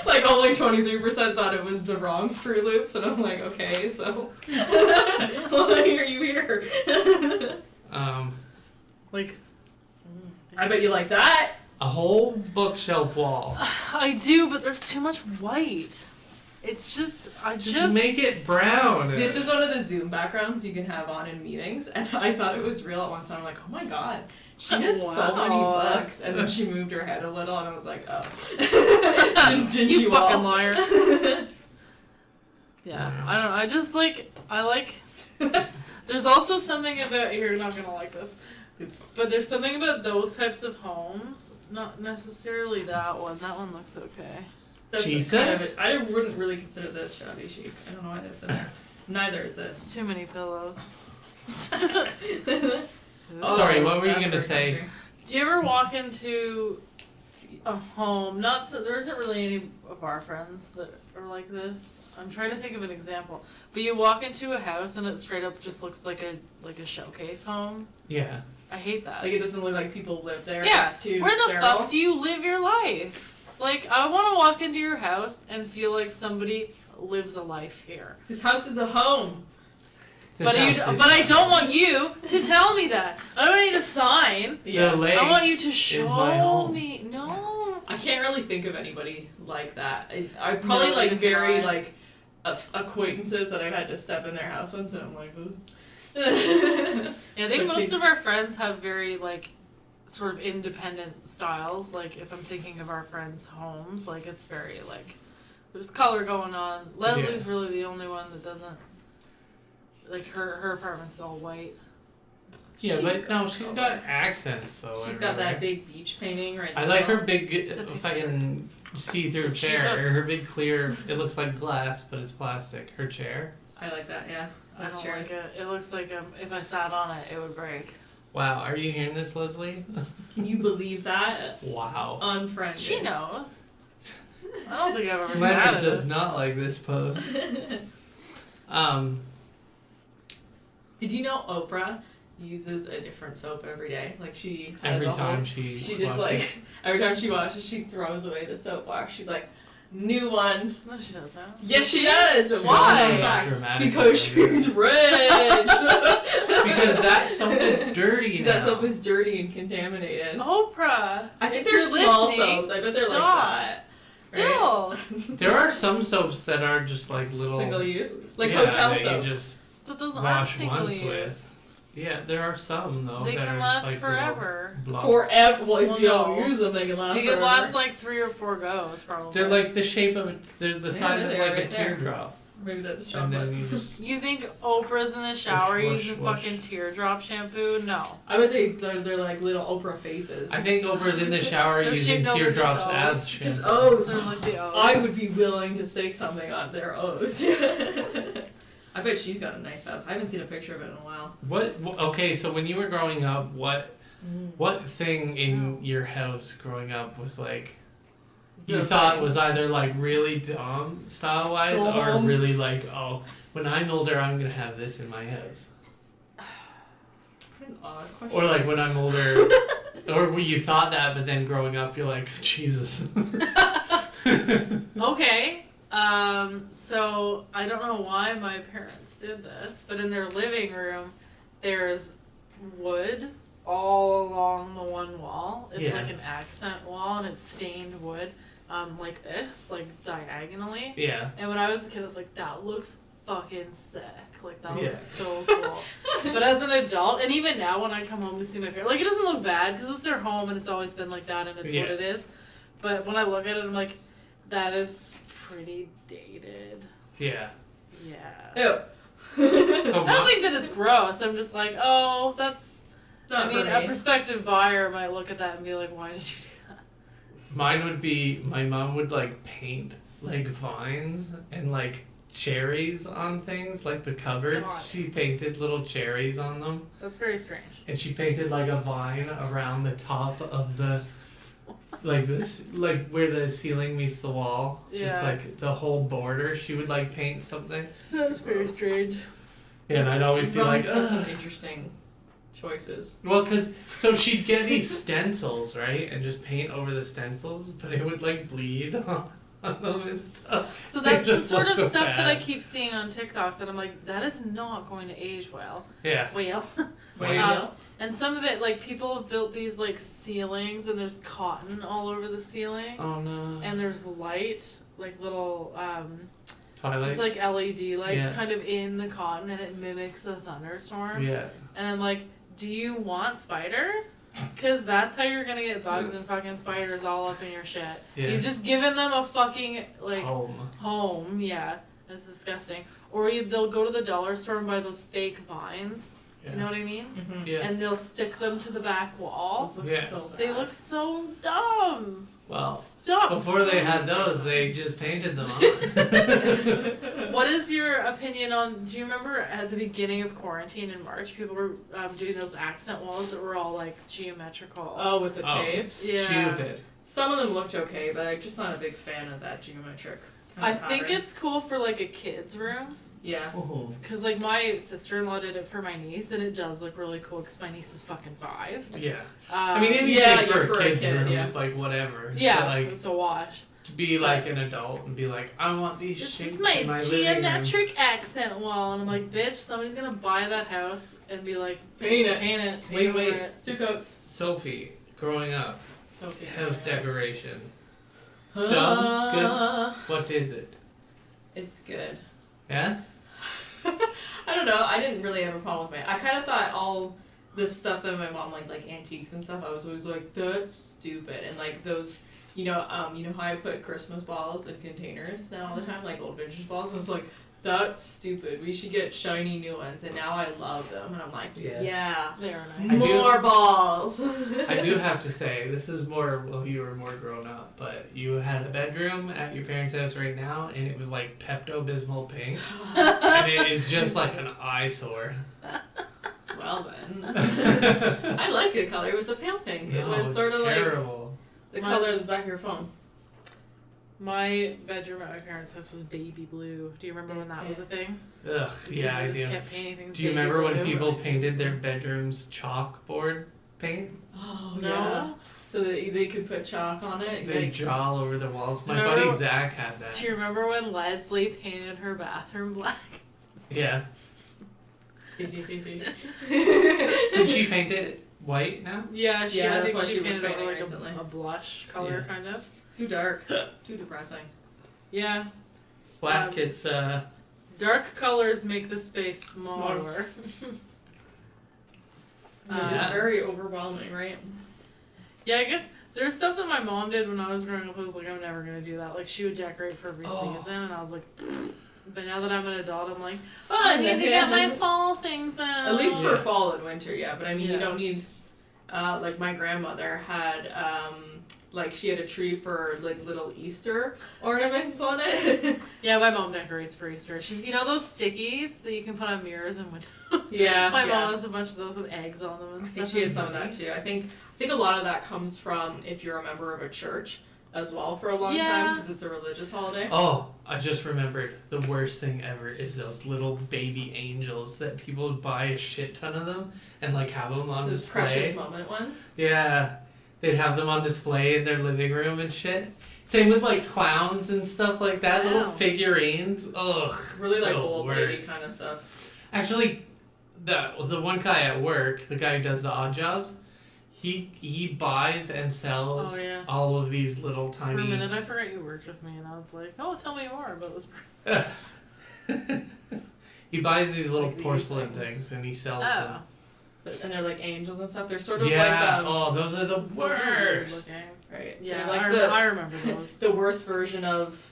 Like only 23% thought it was the wrong Fruit Loops, and I'm like, okay, so why are you here? like I bet you like that. A whole bookshelf wall. I do, but there's too much white. It's just Just make it brown. This is one of the Zoom backgrounds you can have on in meetings, and I thought it was real at one time. I'm like, oh my god, she has so many Wow. books, and then she moved her head a little, and I was like, oh, didn't you fucking all? liar. Yeah, I don't know. I just like I like. There's also something about you're not gonna like this. Oops. But there's something about those types of homes, not necessarily that one. That one looks okay. That's Jesus? kind of it. I wouldn't really consider this shabby chic. I don't know why that's in there. Neither is this. It's too many pillows. Sorry, what were you That's gonna very say? country. Do you ever walk into a home? Not so, there isn't really any of our friends that are like this. I'm trying to think of an example. But you walk into a house and it straight up just looks like a showcase home. Yeah. I hate that. Like it doesn't look like people live there. Yeah. It's too Where the sterile. fuck do you live your life? Like, I want to walk into your house and feel like somebody lives a life here. His house is a home. This house is- But I don't want you to tell me that. I don't need a sign. The lake I want you to is my show home. me. No. I can't really think of anybody like that. I probably No, like neither can very I. like acquaintances that I've had to step in their house once, and I'm like, ooh. Yeah, I think So most cute. of our friends have very like sort of independent styles. Like if I'm thinking of our friends' homes, like it's very like there's color going on. Leslie's really the only one that doesn't like her apartment's all white. Yeah, She's but no, got she's color. got accents though. She's got everywhere. that big beach painting right I now. like her big It's a picture. fucking see-through She chair. took- Her big clear. It looks like glass, but it's plastic. Her chair. I like that, yeah. I Those don't chairs. like it. It looks like if I sat on it, it would break. Wow, are you hearing this, Leslie? Can you believe that? Wow. Unfriended. She knows. I don't think I've ever sat Leonard in does it. not like this post. Did you know Oprah uses a different soap every day? Like she has Every a whole- time she she just washes. like every time she washes, she throws away the soap box. She's like, new one. No, she doesn't. Yes, she does. She Why? does that dramatically. Because she's rich. Because that soap is dirty Because now. that soap is dirty and contaminated. Oprah. I think if they're you're small listening, soaps. I bet they're stop. like Still. There are some soaps that are just like that. little Single use? Like yeah, hotel that soaps. you just But those aren't wash single once use. with. Yeah, there are some though They that can are last just like forever. little blobs. Forever. Well, if Well, you don't no. use them, they can last They forever. could last like 3 or 4 goes, probably. They're like the shape of they're the size of they are like a right there. teardrop, Maybe that's and chocolate. then you just You think Oprah's in the shower Whoosh, using whoosh. fucking teardrop shampoo? No. I bet they're like little Oprah faces. I think Oprah's in the shower They're using shaped over teardrops just as O's. shampoo. Just O's. They're like the O's. I would be willing to stake something on their O's. I bet she's got a nice house. I haven't seen a picture of it in a while. Okay, so when you were growing up, what thing in your house growing up was like you The thought thing. was either like really dumb style wise or Dumb. really like, oh, when I'm older I'm gonna have this in my house. What an odd question. Or like when I'm older or where you thought that but then growing up you're like, Jesus. Okay. So I don't know why my parents did this, but in their living room, there's wood all along the one wall. It's Yeah. like an accent wall, and it's stained wood, like this, like diagonally. Yeah. And when I was a kid, I was like, that looks fucking sick. Like that Yeah. looks so cool. But as an adult, and even now when I come home to see my parents, like it doesn't look bad because it's their home and it's always been like that and it's Yeah. what it is. But when I look at it, I'm like, that is pretty dated. Yeah. Yeah. Ew. So I don't think that it's gross. I'm just like, oh, that's. Not I mean, for a me. prospective buyer might look at that and be like, why did you do that? mine would be my mom would like paint like vines and like cherries on things like the cupboards. God. She painted little cherries on them. That's very strange. And she painted like a vine around the top of the like this like where the ceiling meets the wall. Just Yeah. like the whole border. She would like paint something. That's very strange. Yeah, and I'd always be Mom's like, got some ugh. interesting choices. Well, so she'd get these stencils, right? And just paint over the stencils, but it would like bleed on them and stuff. So that's the just sort look of so stuff that I bad. keep seeing on TikTok that I'm like, that is not going to age well. Yeah. Well. Wait, And some of it, like, people have built these, like, ceilings, and there's cotton all over the ceiling. Oh no. And there's light, like, little, Twilight. just, like, LED lights Yeah. kind of in the cotton, and it mimics a thunderstorm. Yeah. And I'm like, do you want spiders? Because that's how you're gonna get bugs and fucking spiders all up in your shit. Yeah. You've just given them a fucking, like, Home. yeah. It's disgusting. Or they'll go to the dollar store and buy those fake vines. You know what I mean? Mm-hmm. Yeah. And they'll stick them to the back wall. Those look Yeah. so bad. They look so dumb. Well, Stop. before they had those, they just painted them on. What is your opinion on? Do you remember at the beginning of quarantine in March, people were doing those accent walls that were all like geometrical? Oh, with the Oh, tape. Yeah. stupid. Some of them looked okay, but I'm just not a big fan of that geometric. I think it's cool for like a kid's room. Yeah. Oh. Cause like my sister-in-law did it for my niece, and it does look really cool. Cause my niece is fucking 5. Yeah. I mean, anything yeah, for for a a kid's kid, room yeah. is like whatever. yeah, But, like it's a wash. to be like an adult and be like, I want these This shapes is my in my living room. geometric accent wall, and I'm like, bitch, somebody's gonna buy that house and be like, Paint it. paint Wait, over wait. it. 2 coats. Sophie, growing up, Okay. house decoration. Dumb? Good? What is it? It's good. Yeah? I don't know. I didn't really have a problem with I kind of thought all this stuff that my mom liked, like antiques and stuff. I was always like, that's stupid. And like those, you know how I put Christmas balls in containers now all the time, like old vintage balls. I was like, that's stupid. We should get shiny new ones. And now I love them. And I'm like, yeah, They are I nice. do- more balls. I do have to say, this is more, well, you were more grown up, but you had a bedroom at your parents' house right now, and it was like Pepto-Bismol pink, and it is just like an eyesore. Well then, I like the color. It was a pale pink. It No, was it's sort of like terrible. the My- color of the back of your phone. My bedroom at my parents' house was baby blue. Do you remember when that was a thing? Ugh, yeah, I People just do. kept painting things Do you baby remember when blue. people painted their bedrooms chalkboard paint? Oh No. yeah. So that they could put chalk on it. They Yikes. draw all over the walls. My Remember- buddy Zach had Do that. you remember when Leslie painted her bathroom black? Yeah. Did she paint it white now? Yeah, Yeah, I that's think what she she was painted it painting like recently. a blush color, Yeah. kind of. Too dark. Too depressing. Yeah. Black is Dark colors make the space smaller. It's Yes. very overwhelming, right? Yeah, I guess there's stuff that my mom did when I was growing up. I was like, I'm never gonna do that. Like, she would decorate for every Oh. season, and I was like, but now that I'm an adult, I'm like, Fun. I need to get my fall things out. At least for Yeah. fall and winter, yeah. But I mean, Yeah. you don't need. Like my grandmother had, like she had a tree for like little Easter ornaments on it. Yeah, my mom decorates for Easter. She's, you know those stickies that you can put on mirrors and windows. Yeah. My yeah. mom has a bunch of those with eggs on them and I think stuff. she had some of that too. I think a lot of that comes from if you're a member of a church as well for a long Yeah. time because it's a religious holiday. Oh, I just remembered the worst thing ever is those little baby angels that people would buy a shit ton of them and like have them on Those display. precious moment ones. Yeah, they'd have them on display in their living room and shit. Same with like clowns and stuff like that, little Wow. figurines. Ugh. Really like The old lady worst. kind of stuff. Actually, the one guy at work, the guy who does the odd jobs, he buys and sells Oh, yeah. all of these little For a tiny. minute, I forgot you worked with me, and I was like, oh, tell me more about this person. He buys these little Like these porcelain things. things and he sells Oh. them. And they're like angels and stuff. They're sort of Yeah. like Oh, those are the Those are weird worst. looking. right. Yeah, They're like I remember those. the worst version of,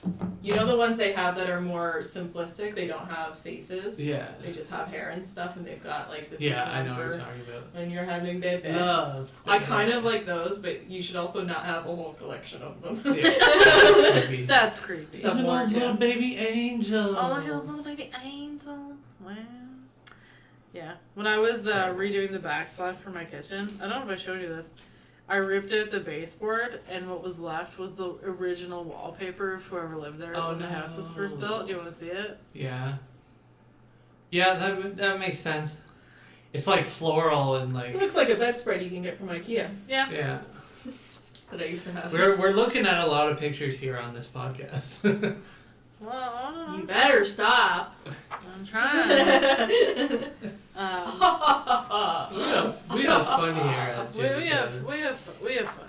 you know, the ones they have that are more simplistic. They don't have faces. Yeah. They just have hair and stuff, and they've got like this. Yeah, is I know what for you're talking about. when you're having baby. Love. I kind of like those, but you should also not have a whole collection of them. Yeah. Maybe. That's creepy. Some Even more, those little too. baby angels. Oh, look at those little baby angels. Wow. Yeah. When I was redoing the backsplash for my kitchen, I don't know if I showed you this. I ripped out the baseboard, and what was left was the original wallpaper of whoever lived there Oh, when the house was first no. built. Do you want to see it? Yeah. Yeah, that makes sense. It's like floral and like. It looks like a bedspread you can get from IKEA Yeah. Yeah. that I used to have. We're looking at a lot of pictures here on this podcast. Well, I don't know. You better stop. I'm trying. we have fun here at we Jimmy have John's. fun.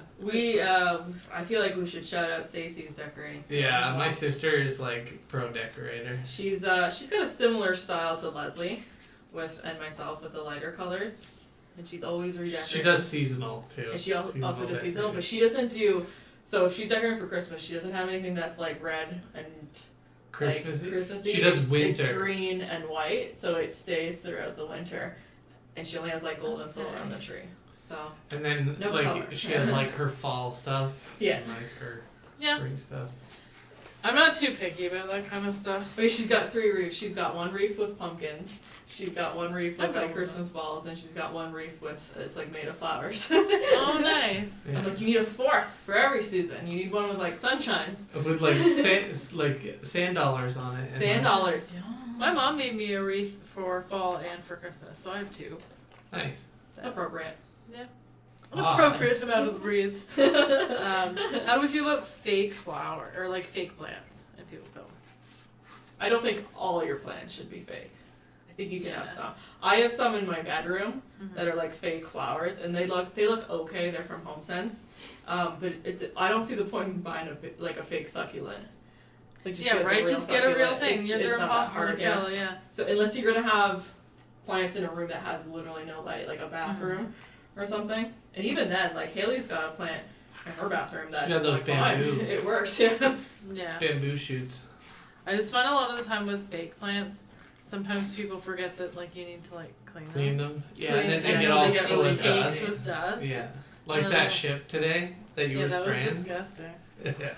I feel like we should shout out Stacey's decorating. skills Yeah, as my well. sister is like pro decorator. She's got a similar style to Leslie, and myself with the lighter colors, and she's always redecorating. She does seasonal too. And she also does seasonal, decorating. but she doesn't do. So if she's decorating for Christmas, she doesn't have anything that's like red and Christmas. Like Christmasy. She does It's winter. green and white, so it stays throughout the winter. and she only has like gold and silver on the tree. So And then No like color. she has like her fall stuff. Yeah. And like her Yeah. spring stuff. I'm not too picky about that kind of stuff. I mean, she's got 3 wreaths. She's got 1 wreath with pumpkins. She's got 1 wreath with Okay. like Christmas balls, and she's got 1 wreath with it's like made of flowers. Oh, nice. Yeah. I'm like, you need a 4th for every season. You need one with like sunshines, With like sand dollars on it. and, sand like, dollars. My mom made me a wreath for fall and for Christmas, so I have 2. Nice. Appropriate. An Ah. appropriate amount of wreaths. How do we feel about fake flower or like fake plants in people's homes? I don't think all your plants should be fake. I think you can have Yeah. some. I have some in my bedroom Mhm. that are like fake flowers, and they look okay. They're from HomeSense, but I don't see the point in buying a fake succulent. Like Yeah, get the right. real Just get a real succulent. thing. It's They're not that impossible hard, to yeah. kill. Yeah. So unless you're gonna have plants in a room that has literally no light, like a bathroom or something, and even then, like Haley's got a plant in her bathroom that's got those like, fine. bamboo. It works, yeah. Yeah. Bamboo shoots. I just find a lot of the time with fake plants, sometimes people forget that like you need to like clean Clean them. Yeah, Clean and then them, they get and all they get full really of caked dust. with dust. Yeah. Like And that then- ship today that you Yeah, were that was spraying. disgusting. Yeah.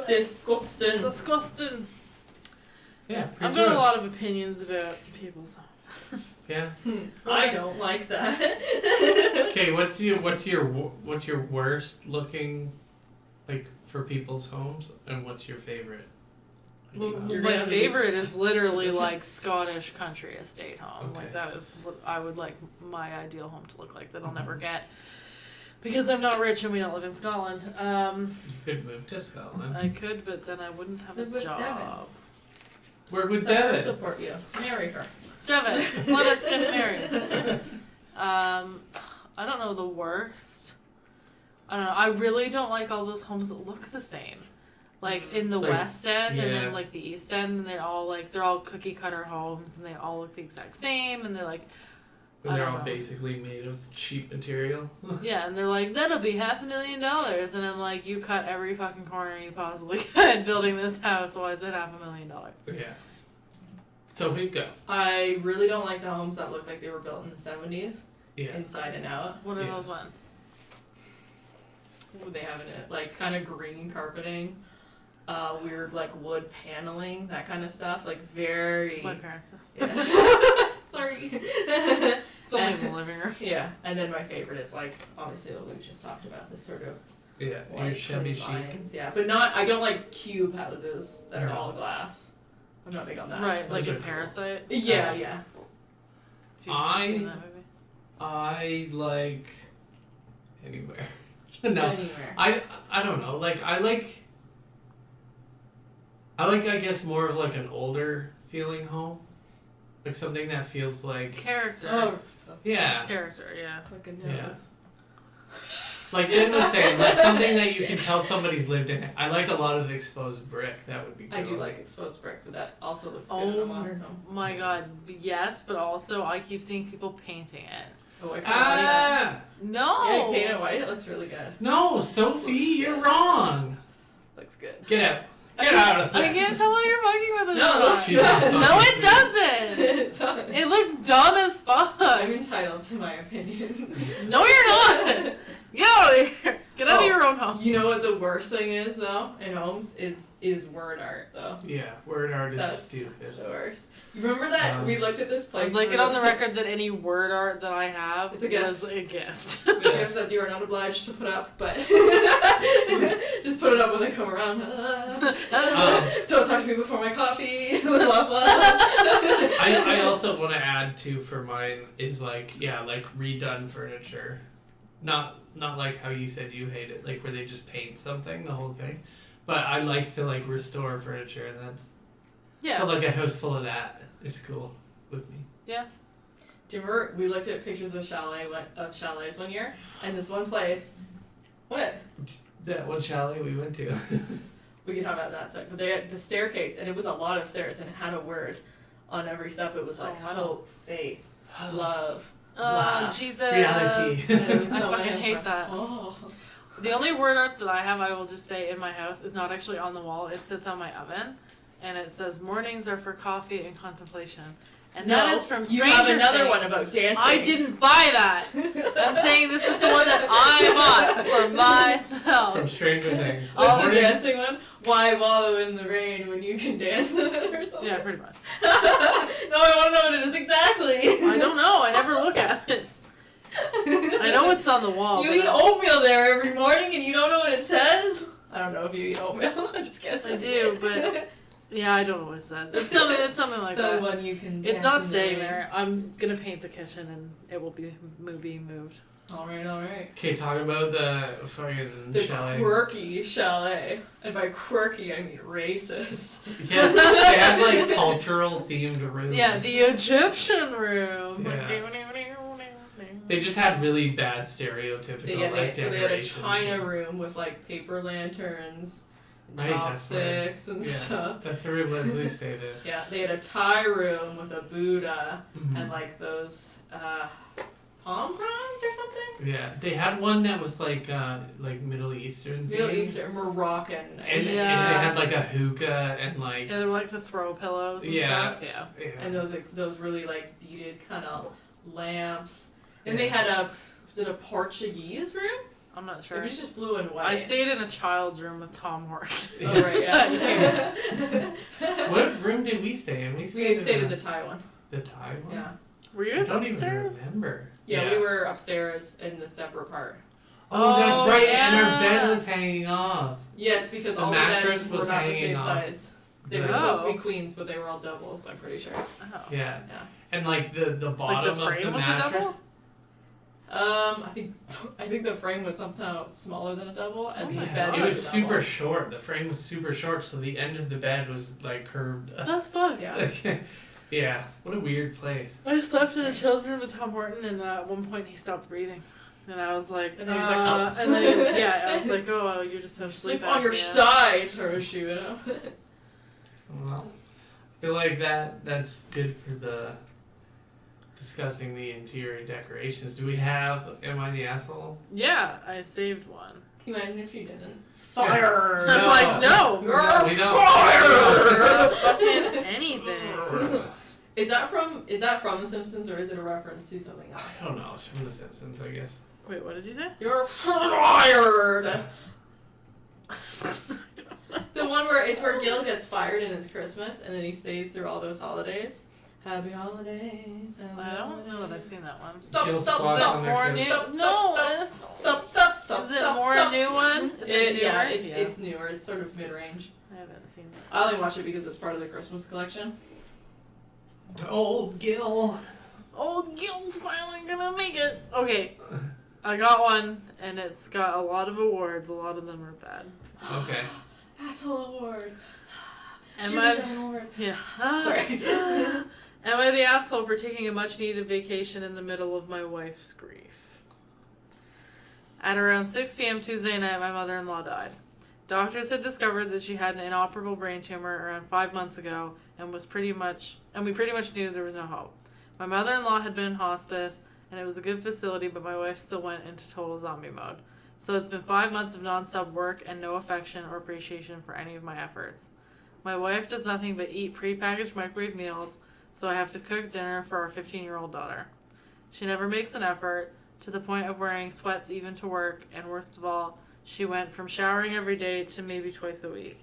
Disgusting. Disgusting. Yeah, I've pretty got a gross. lot of opinions about people's homes. Yeah. I don't like that. Okay, what's your worst looking, like, for people's homes, and what's your favorite? Well, You're my gonna have to be favorite is literally specific. like Scottish country estate home. Okay. Like that is what I would like my ideal home to look like that I'll never get. Because I'm not rich and we don't live in Scotland. You could move to Scotland. I could, but then I wouldn't have a Live with job. Where would I'll David? support you. Marry her. Devin, let us get married. I don't know the worst. I don't know. I really don't like all those homes that look the same. Like in the Like, West End and yeah. then like the East End, and they're all cookie cutter homes, and they all look the exact same, and they're like, And I they're don't all know. basically made of cheap material. yeah, and they're like, that'll be $500,000, and I'm like, you cut every fucking corner you possibly could building this house. Why is it $500,000? Yeah. So we go. I really don't like the homes that look like they were built in the 70s, Yeah. inside and out. What are Yeah. those ones? What would they have in it? Like kind of green carpeting, weird like wood paneling, that kind of stuff. Like very. My parents. Yeah. Sorry. It's only in the living room. Yeah, and then my favorite is like obviously what we just talked about, this sort of Yeah. Your white shabby clean chic. lines. Yeah, but not. I don't like cube houses that are No. all glass. I'm not big on that. Right, like Those a are cool. Parasite. Yeah, yeah. If you've never I- seen that movie. I like anywhere. No. Anywhere. I don't know. Like I like I guess more of like an older feeling home. Like something that feels like Character. Oh, yeah. Character, yeah. fucking Yeah. nose. Like Jen was saying, like something that you can tell somebody's lived in it. I like a lot of exposed brick. That would be cool. I do like exposed brick, but that also looks good in a Oh modern home. my god, yes, but also I keep seeing people painting it. Oh, I kind of like that. No! Yeah, you paint it white, it looks really good. No, Sophie, you're wrong. Looks good. Get out. Get out of there. I can't tell what you're fucking with it. No, it looks She's good. not fucking No, it good. doesn't! It does. It looks dumb as fuck. I'm entitled to my opinion. No, you're not! Get out of here! Get out Oh. of your own home. You know what the worst thing is though in homes is word art though. Yeah, word art is That's stupid. The worst. You remember that we looked at this I place? was like for- it on the record that any word art that I have It's a gift. was a gift. Gifts that you are not obliged to put up, but just put it up when they come around. Don't talk to me before my coffee. Blah, blah. I also want to add too for mine is like like redone furniture, not like how you said you hate it, like where they just paint something the whole thing, but I like to like restore furniture, and that's Yeah. so like a house full of that is cool with me. Yeah. Do you remember we looked at pictures of chalets one year, and this one place, what? That one chalet we went to. We can talk about that second. But they had the staircase, and it was a lot of stairs, and it had a word on every step. It was like Oh, wow. hope, faith, love. Oh, laugh, Jesus. reality. And it was I so fucking many. hate that. Oh. The only word art that I have, I will just say in my house, is not actually on the wall. It sits on my oven, and it says mornings are for coffee and contemplation. and that is from you Stranger have another Things. one about dancing. I didn't buy that. I'm saying this is the one that I bought for myself. From Stranger Things. All the Morning- dancing one? Why wallow in the rain when you can dance or something? Yeah, pretty much. No, I want to know what it is exactly. I don't know. I never look at it. I know it's on the wall. You but eat oatmeal there every morning and you don't know what it says? I don't know if you eat oatmeal. I'm just guessing. I do, but yeah, I don't know what it says. It's something like that. Someone you can. It's dance not in the staying rain. there. I'm gonna paint the kitchen and it will be moved. All right. Okay, talk about the fucking The chalet. quirky chalet, and by quirky I mean racist. Yeah, they had like cultural themed rooms. Yeah, the Egyptian room. Yeah. They just had really bad stereotypical like So they had a decorations. china room with like paper lanterns, and Right, that's chopsticks and Yeah, stuff. that's the room Leslie stayed in. Yeah, they had a Thai room with a Buddha Mhm. and like those palm fronds or something. Yeah, they had one that was like Middle Eastern. Middle themed. Eastern, Moroccan. And, Yeah. and they had like a hookah and like Yeah, they were like the throw pillows and Yeah. stuff. Yeah. yeah. And those really like beaded kind of lamps. And they had was it a Portuguese room? I'm not It sure. was just blue and white. I stayed in a child's room with Tom Horton. Oh right, yeah. What room did we stay in? We We stayed, had stayed in in the Thai one. the Thai one. Yeah. Were you I guys don't upstairs? even remember. Yeah, we were upstairs in the separate part. Oh, that's Oh, right. And our yeah. bed was hanging off. Yes, because The all the mattress beds were was not the hanging same off. sides. They were Right. supposed to Oh. be queens, but they were all doubles, I'm pretty sure. Oh. Yeah. Yeah. And like the bottom of frame the was a mattress. double? I think the frame was somehow smaller than a double, and the Yeah, bed it was was a super double. short. The frame was super short, so the end of the bed was like curved. That's bug. Yeah. Yeah. What a weird place. I slept in the children's room with Tom Horton, and at one point he stopped breathing. And I was like, And then he was like, and then he, yeah, I was like, oh, you just have sleep Sleep on your apnea. side, sort of shoe, you know? Well, I feel like that's good for the discussing the interior decorations. Do we have Am I the Asshole? Yeah, I saved one. Can you imagine if you didn't? Yeah. Fire! I'm like, no, You're we don't. fired! fucking anything. Is that from The Simpsons or is it a reference to something else? I don't know. It's from The Simpsons, I guess. Wait, what did you say? You're fired! The one where Gil gets fired and it's Christmas and then he stays through all those holidays. Happy holidays. Happy I don't know that I've holidays. seen that one. Stop, Gil stop, squats stop. on their More crib. new? Stop, No, stop, it's- Stop, stop, stop. is it stop, more stop. a new one? Is it Yeah, newer? it's newer. It's sort of mid-range. I haven't seen it. I only watch it because it's part of the Christmas collection. Old Gil. Old Gil's finally gonna make it. Okay, I got one, and it's got a lot of awards. A lot of them are bad. Okay. Asshole award. Am Jimmy I? John award. Yeah. Sorry. Am I the asshole for taking a much-needed vacation in the middle of my wife's grief? At around 6 p.m. Tuesday night, my mother-in-law died. Doctors had discovered that she had an inoperable brain tumor around 5 months ago, and we pretty much knew there was no hope. My mother-in-law had been in hospice, and it was a good facility, but my wife still went into total zombie mode. So it's been 5 months of nonstop work and no affection or appreciation for any of my efforts. My wife does nothing but eat prepackaged microwave meals, so I have to cook dinner for our 15-year-old daughter. She never makes an effort, to the point of wearing sweats even to work, and worst of all, she went from showering every day to maybe twice a week.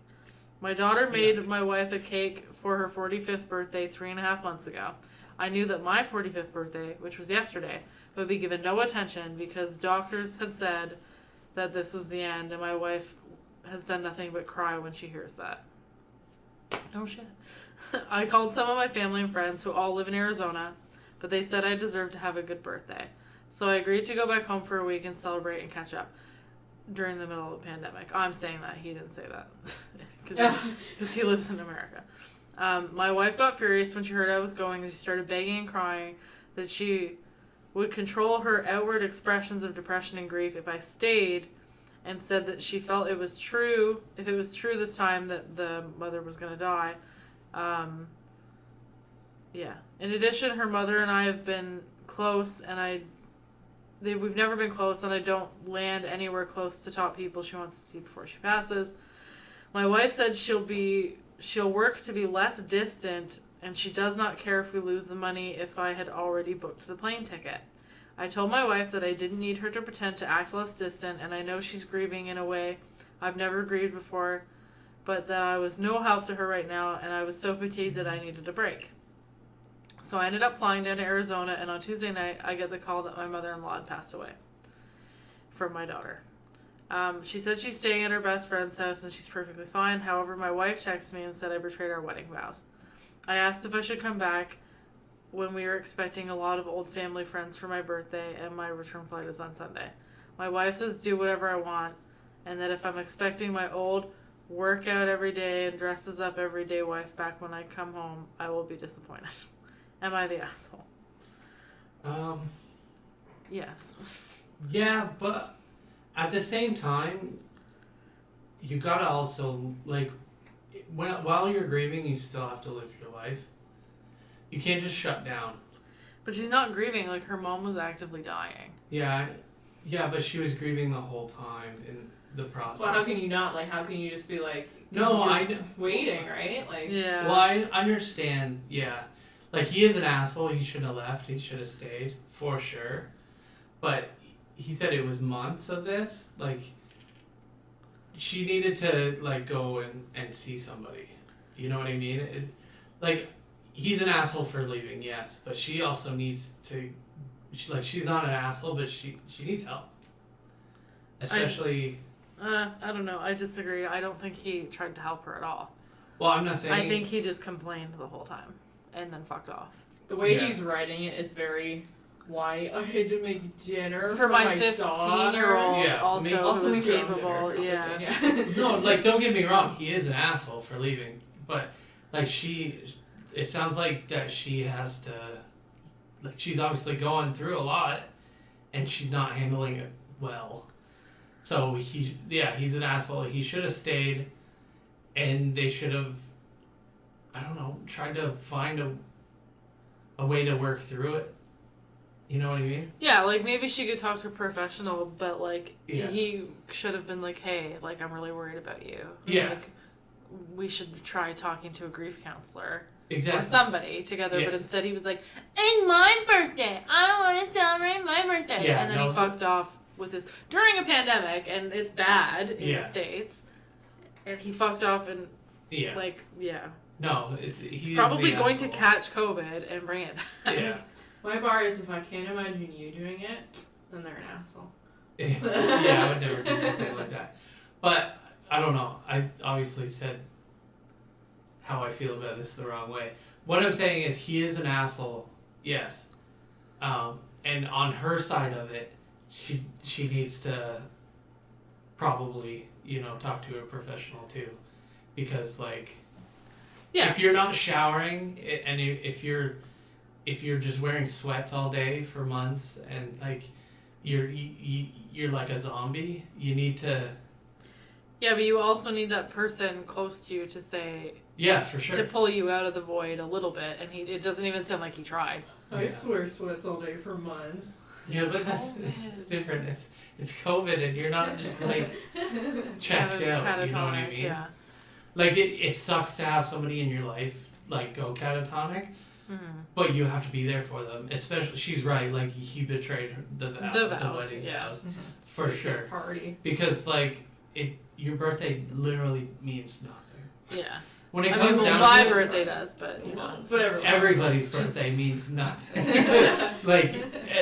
My daughter made my wife a cake for her 45th birthday 3.5 months ago. I knew that my 45th birthday, which was yesterday, would be given no attention because doctors had said that this was the end, and my wife has done nothing but cry when she hears that. Oh shit. I called some of my family and friends who all live in Arizona, but they said I deserved to have a good birthday. So I agreed to go back home for a week and celebrate and catch up during the middle of the pandemic. I'm saying that. He didn't say that. Because he lives in America. My wife got furious when she heard I was going, and she started begging and crying that she would control her outward expressions of depression and grief if I stayed, and said that she felt it was true, if it was true this time that the mother was going to die. Yeah. In addition, her mother and I have been close, and we've never been close, and I don't land anywhere close to top people she wants to see before she passes. My wife said she'll work to be less distant and she does not care if we lose the money if I had already booked the plane ticket. I told my wife that I didn't need her to pretend to act less distant, and I know she's grieving in a way I've never grieved before, but that I was no help to her right now, and I was so fatigued that I needed a break. So I ended up flying down to Arizona, and on Tuesday night, I get the call that my mother-in-law had passed away from my daughter. She said she's staying at her best friend's house, and she's perfectly fine. However, my wife texted me and said I betrayed our wedding vows. I asked if I should come back when we were expecting a lot of old family friends for my birthday, and my return flight is on Sunday. My wife says do whatever I want, and that if I'm expecting my old work out every day and dresses up every day wife back when I come home, I will be disappointed. Am I the asshole? Yes. Yeah, but at the same time, you gotta also, like, while you're grieving, you still have to live your life. You can't just shut down. But she's not grieving, like her mom was actively dying. Yeah, but she was grieving the whole time in the process. Well, how can you not? Like, how can you just be like, No, I know. waiting, right? Like, Yeah. Well, I understand, yeah. Like, he is an asshole, he shouldn't have left, he should have stayed, for sure. But he said it was months of this, like, she needed to, like, go and see somebody. You know what I mean? Like, he's an asshole for leaving, yes, but she also needs to, she's not an asshole, but she needs help. Especially... I don't know. I disagree. I don't think he tried to help her at all. Well, I'm not saying... I think he just complained the whole time and then fucked off. the way Yeah. he's writing it is very, why I had to make dinner For my daughter. 15-year-old, Yeah, also make- Also who was make your own capable. dinner, Yeah. No, like, don't get me wrong, he is an asshole for leaving, but, like, it sounds like that she has to, like, she's obviously going through a lot, and she's not handling it well. So, he's an asshole, he should have stayed, and they should have, I don't know, tried to find a way to work through it. You know what I mean? Yeah, like maybe she could talk to a professional, but like Yeah. he should have been like, "Hey, like I'm really worried about you. Yeah. Like we should try talking to a grief counselor Exactly. or somebody together." Yeah. But instead, he was like, "It's my birthday. I want to celebrate my birthday." Yeah, and then no, he fucked off with his during a pandemic, and it's bad in Yeah. the States. And he fucked off and Yeah. like yeah, No, he's he's probably the going to asshole. catch COVID and bring it back. Yeah. My bar is, if I can't imagine you doing it, then they're an asshole. Yeah, I would never do something like that. But I don't know. I obviously said how I feel about this the wrong way. What I'm saying is he is an asshole, yes. And on her side of it, she needs to probably, talk to a professional too. Because like Yeah. if you're not showering and if you're just wearing sweats all day for months and like you're like a zombie, you need to. Yeah, but you also need that person close to you to say Yeah, for sure. to pull you out of the void a little bit, and it doesn't even sound like he tried. I Yeah. swear sweats all day for months. Yeah, but that's COVID. different. It's COVID, and you're not just like checked out. You know what I Catatonic, mean? Yeah. Like it sucks to have somebody in your life like go catatonic, Mm-hmm. but you have to be there for them. Especially, she's right. Like he betrayed the vows, wedding yeah. vows for sure. Party. Because like your birthday literally means nothing. Yeah. When it I comes mean, down my to it, birthday does, but Whatever. everybody's birthday means nothing. Like,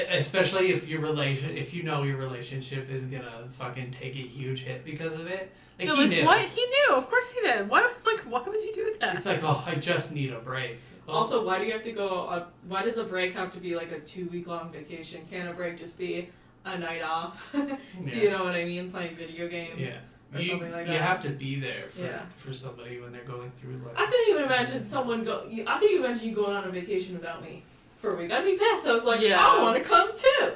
especially if your relationship is gonna fucking take a huge hit because of it. Like no, he like, knew. what? He knew. Of course he did. Why would you do that? It's like, oh, I just need a break. Well, Also, why do you have to go on, why does a break have to be like a 2-week long vacation? Can't a break just be a night off? Do you know what I mean? Playing video games? Yeah. Or You something like you that. have to be there for Yeah. for somebody when they're going through like. I couldn't even imagine I couldn't even imagine you going on a vacation without me for a week. I'd be pissed. I was like, Yeah. I want to come too.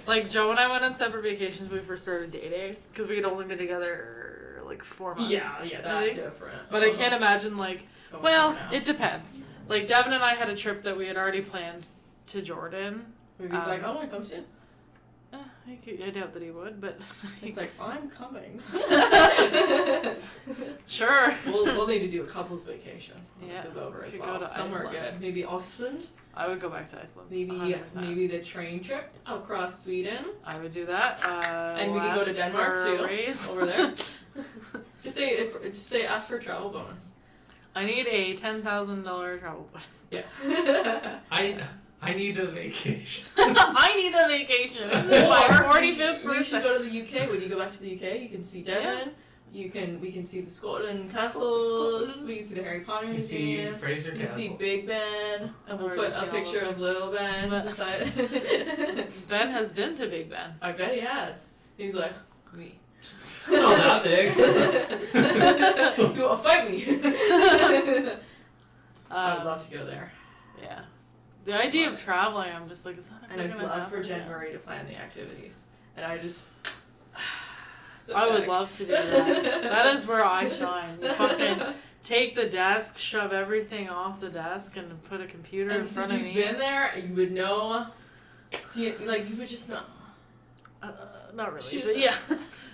Like Joe and I went on separate vacations when we first started dating because we had only been together like 4 months. Yeah, I that's think. different. But I can't imagine like. Going Well, now. it depends. Like Devin and I had a trip that we had already planned to Jordan. Maybe he's like, I want to come too. I doubt that he would, but He's like, I'm coming. sure. We'll need to do a couple's vacation. When Yeah, this is over we as could well. go to Somewhere Iceland. good. Maybe Iceland. I would go back to Iceland. Maybe 100%. the train trip across Sweden. I would do that. And we could go to ask Denmark for a too. raise. Over there. Just say ask for a travel bonus. I need a $10,000 travel bonus. Yeah. I need a vacation. I need a vacation. This is my Or 45th we should birthday. go to the UK. When you go back to the UK, you can see Devon. We can see the Scotland castles. Scotland. We can see the Harry Potter You see Museum. Fraser You can see Castle. Big Ben, and we'll I've put already a seen all picture those of Little Ben But- beside. Ben has been to Big Ben. I bet he has. He's like me. Not that big. You want to fight me? I would love to go there. Yeah. The idea of traveling, I'm just like, is that And ever I'd gonna love for happen? Jen Murray to plan the activities. And I just. I would love to do that. That is where I shine. You fucking take the desk, shove everything off the desk, and put a computer in And front since of you've me. been there, you would know. You would just know. Not really, She's but not- yeah.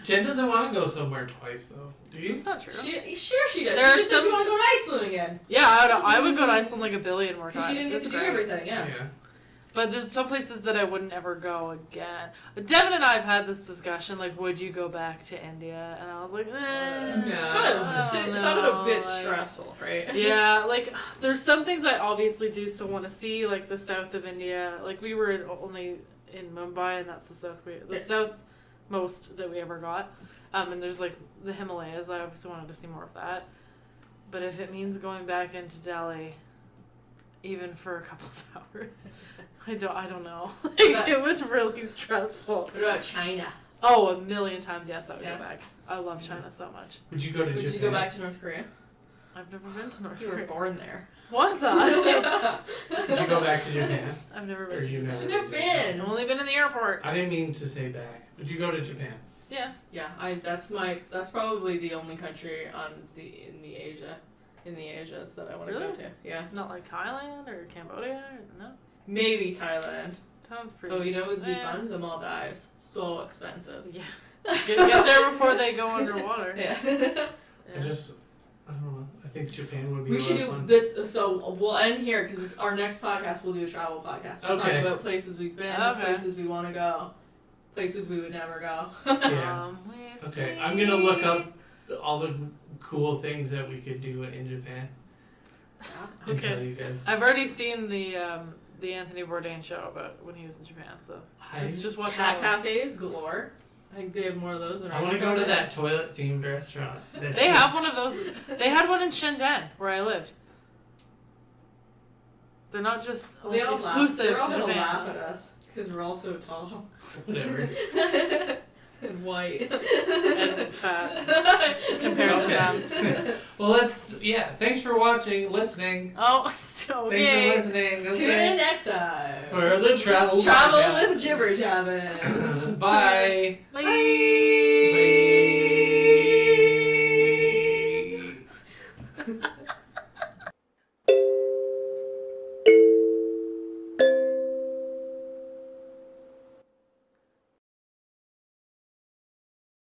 Jen doesn't want to go somewhere twice though. Do you? It's not true. Sure she does. There are She just said she some- want to go to Iceland again. Yeah, I would go to Iceland like a billion more times. She didn't get It's to do great. everything, yeah. But there's some places that I wouldn't ever go again. But Devin and I have had this discussion, like, would you go back to India? And I was like, It's I don't it sounded a bit know, like- stressful, right? Yeah, like, there's some things I obviously do still want to see, like the south of India. Like, we were only in Mumbai, and that's the southmost that we ever got. And there's, like, the Himalayas. I obviously wanted to see more of that. But if it means going back into Delhi, even for a couple of hours, I don't know. Like, it was really stressful. What about China? Oh, a million times yes, I would Yeah. go back. I love China so much. Would you go to Would Japan? you go back to North Korea? I've never been to North You were Korea. born there. Was I? Would you go back to Japan? I've never Or been. you never? She's never been. I've only been in the airport. I didn't mean to say back. Would you go to Japan? Yeah. Yeah, that's probably the only country in the Asias that I want to go Really? to. Yeah. Not like Thailand or Cambodia. No. Maybe Thailand. Sounds pretty. Oh, you know what would be Yeah. fun? The Maldives. So expensive. Yeah. Get there before they go underwater. Yeah. I don't know. I think Japan would be. We a should lot of do fun. this. So we'll end here because our next podcast we'll do a travel podcast. We'll Okay. talk about places we've been, Okay. places we want to go, places we would never go. Yeah. With Okay, me. I'm gonna look up all the cool things that we could do in Japan. And Okay. tell you guys. I've already seen the Anthony Bourdain show about when he was in Japan, so just watch Cat that. one. cafes galore. I think they have more of those. Than I want to go to that toilet themed restaurant. That's They have one of those. They had one in Shenzhen where I lived. They're not just They all exclusive They're all to gonna Japan. laugh at us because we're all so tall Whatever. and white And fat compared to them. Well, thanks for watching, listening. Oh, so Thanks yay. for listening. Tune in Okay. next time. For the travel Travel podcast. with Gibber Jabbin. Bye. Bye. Bye.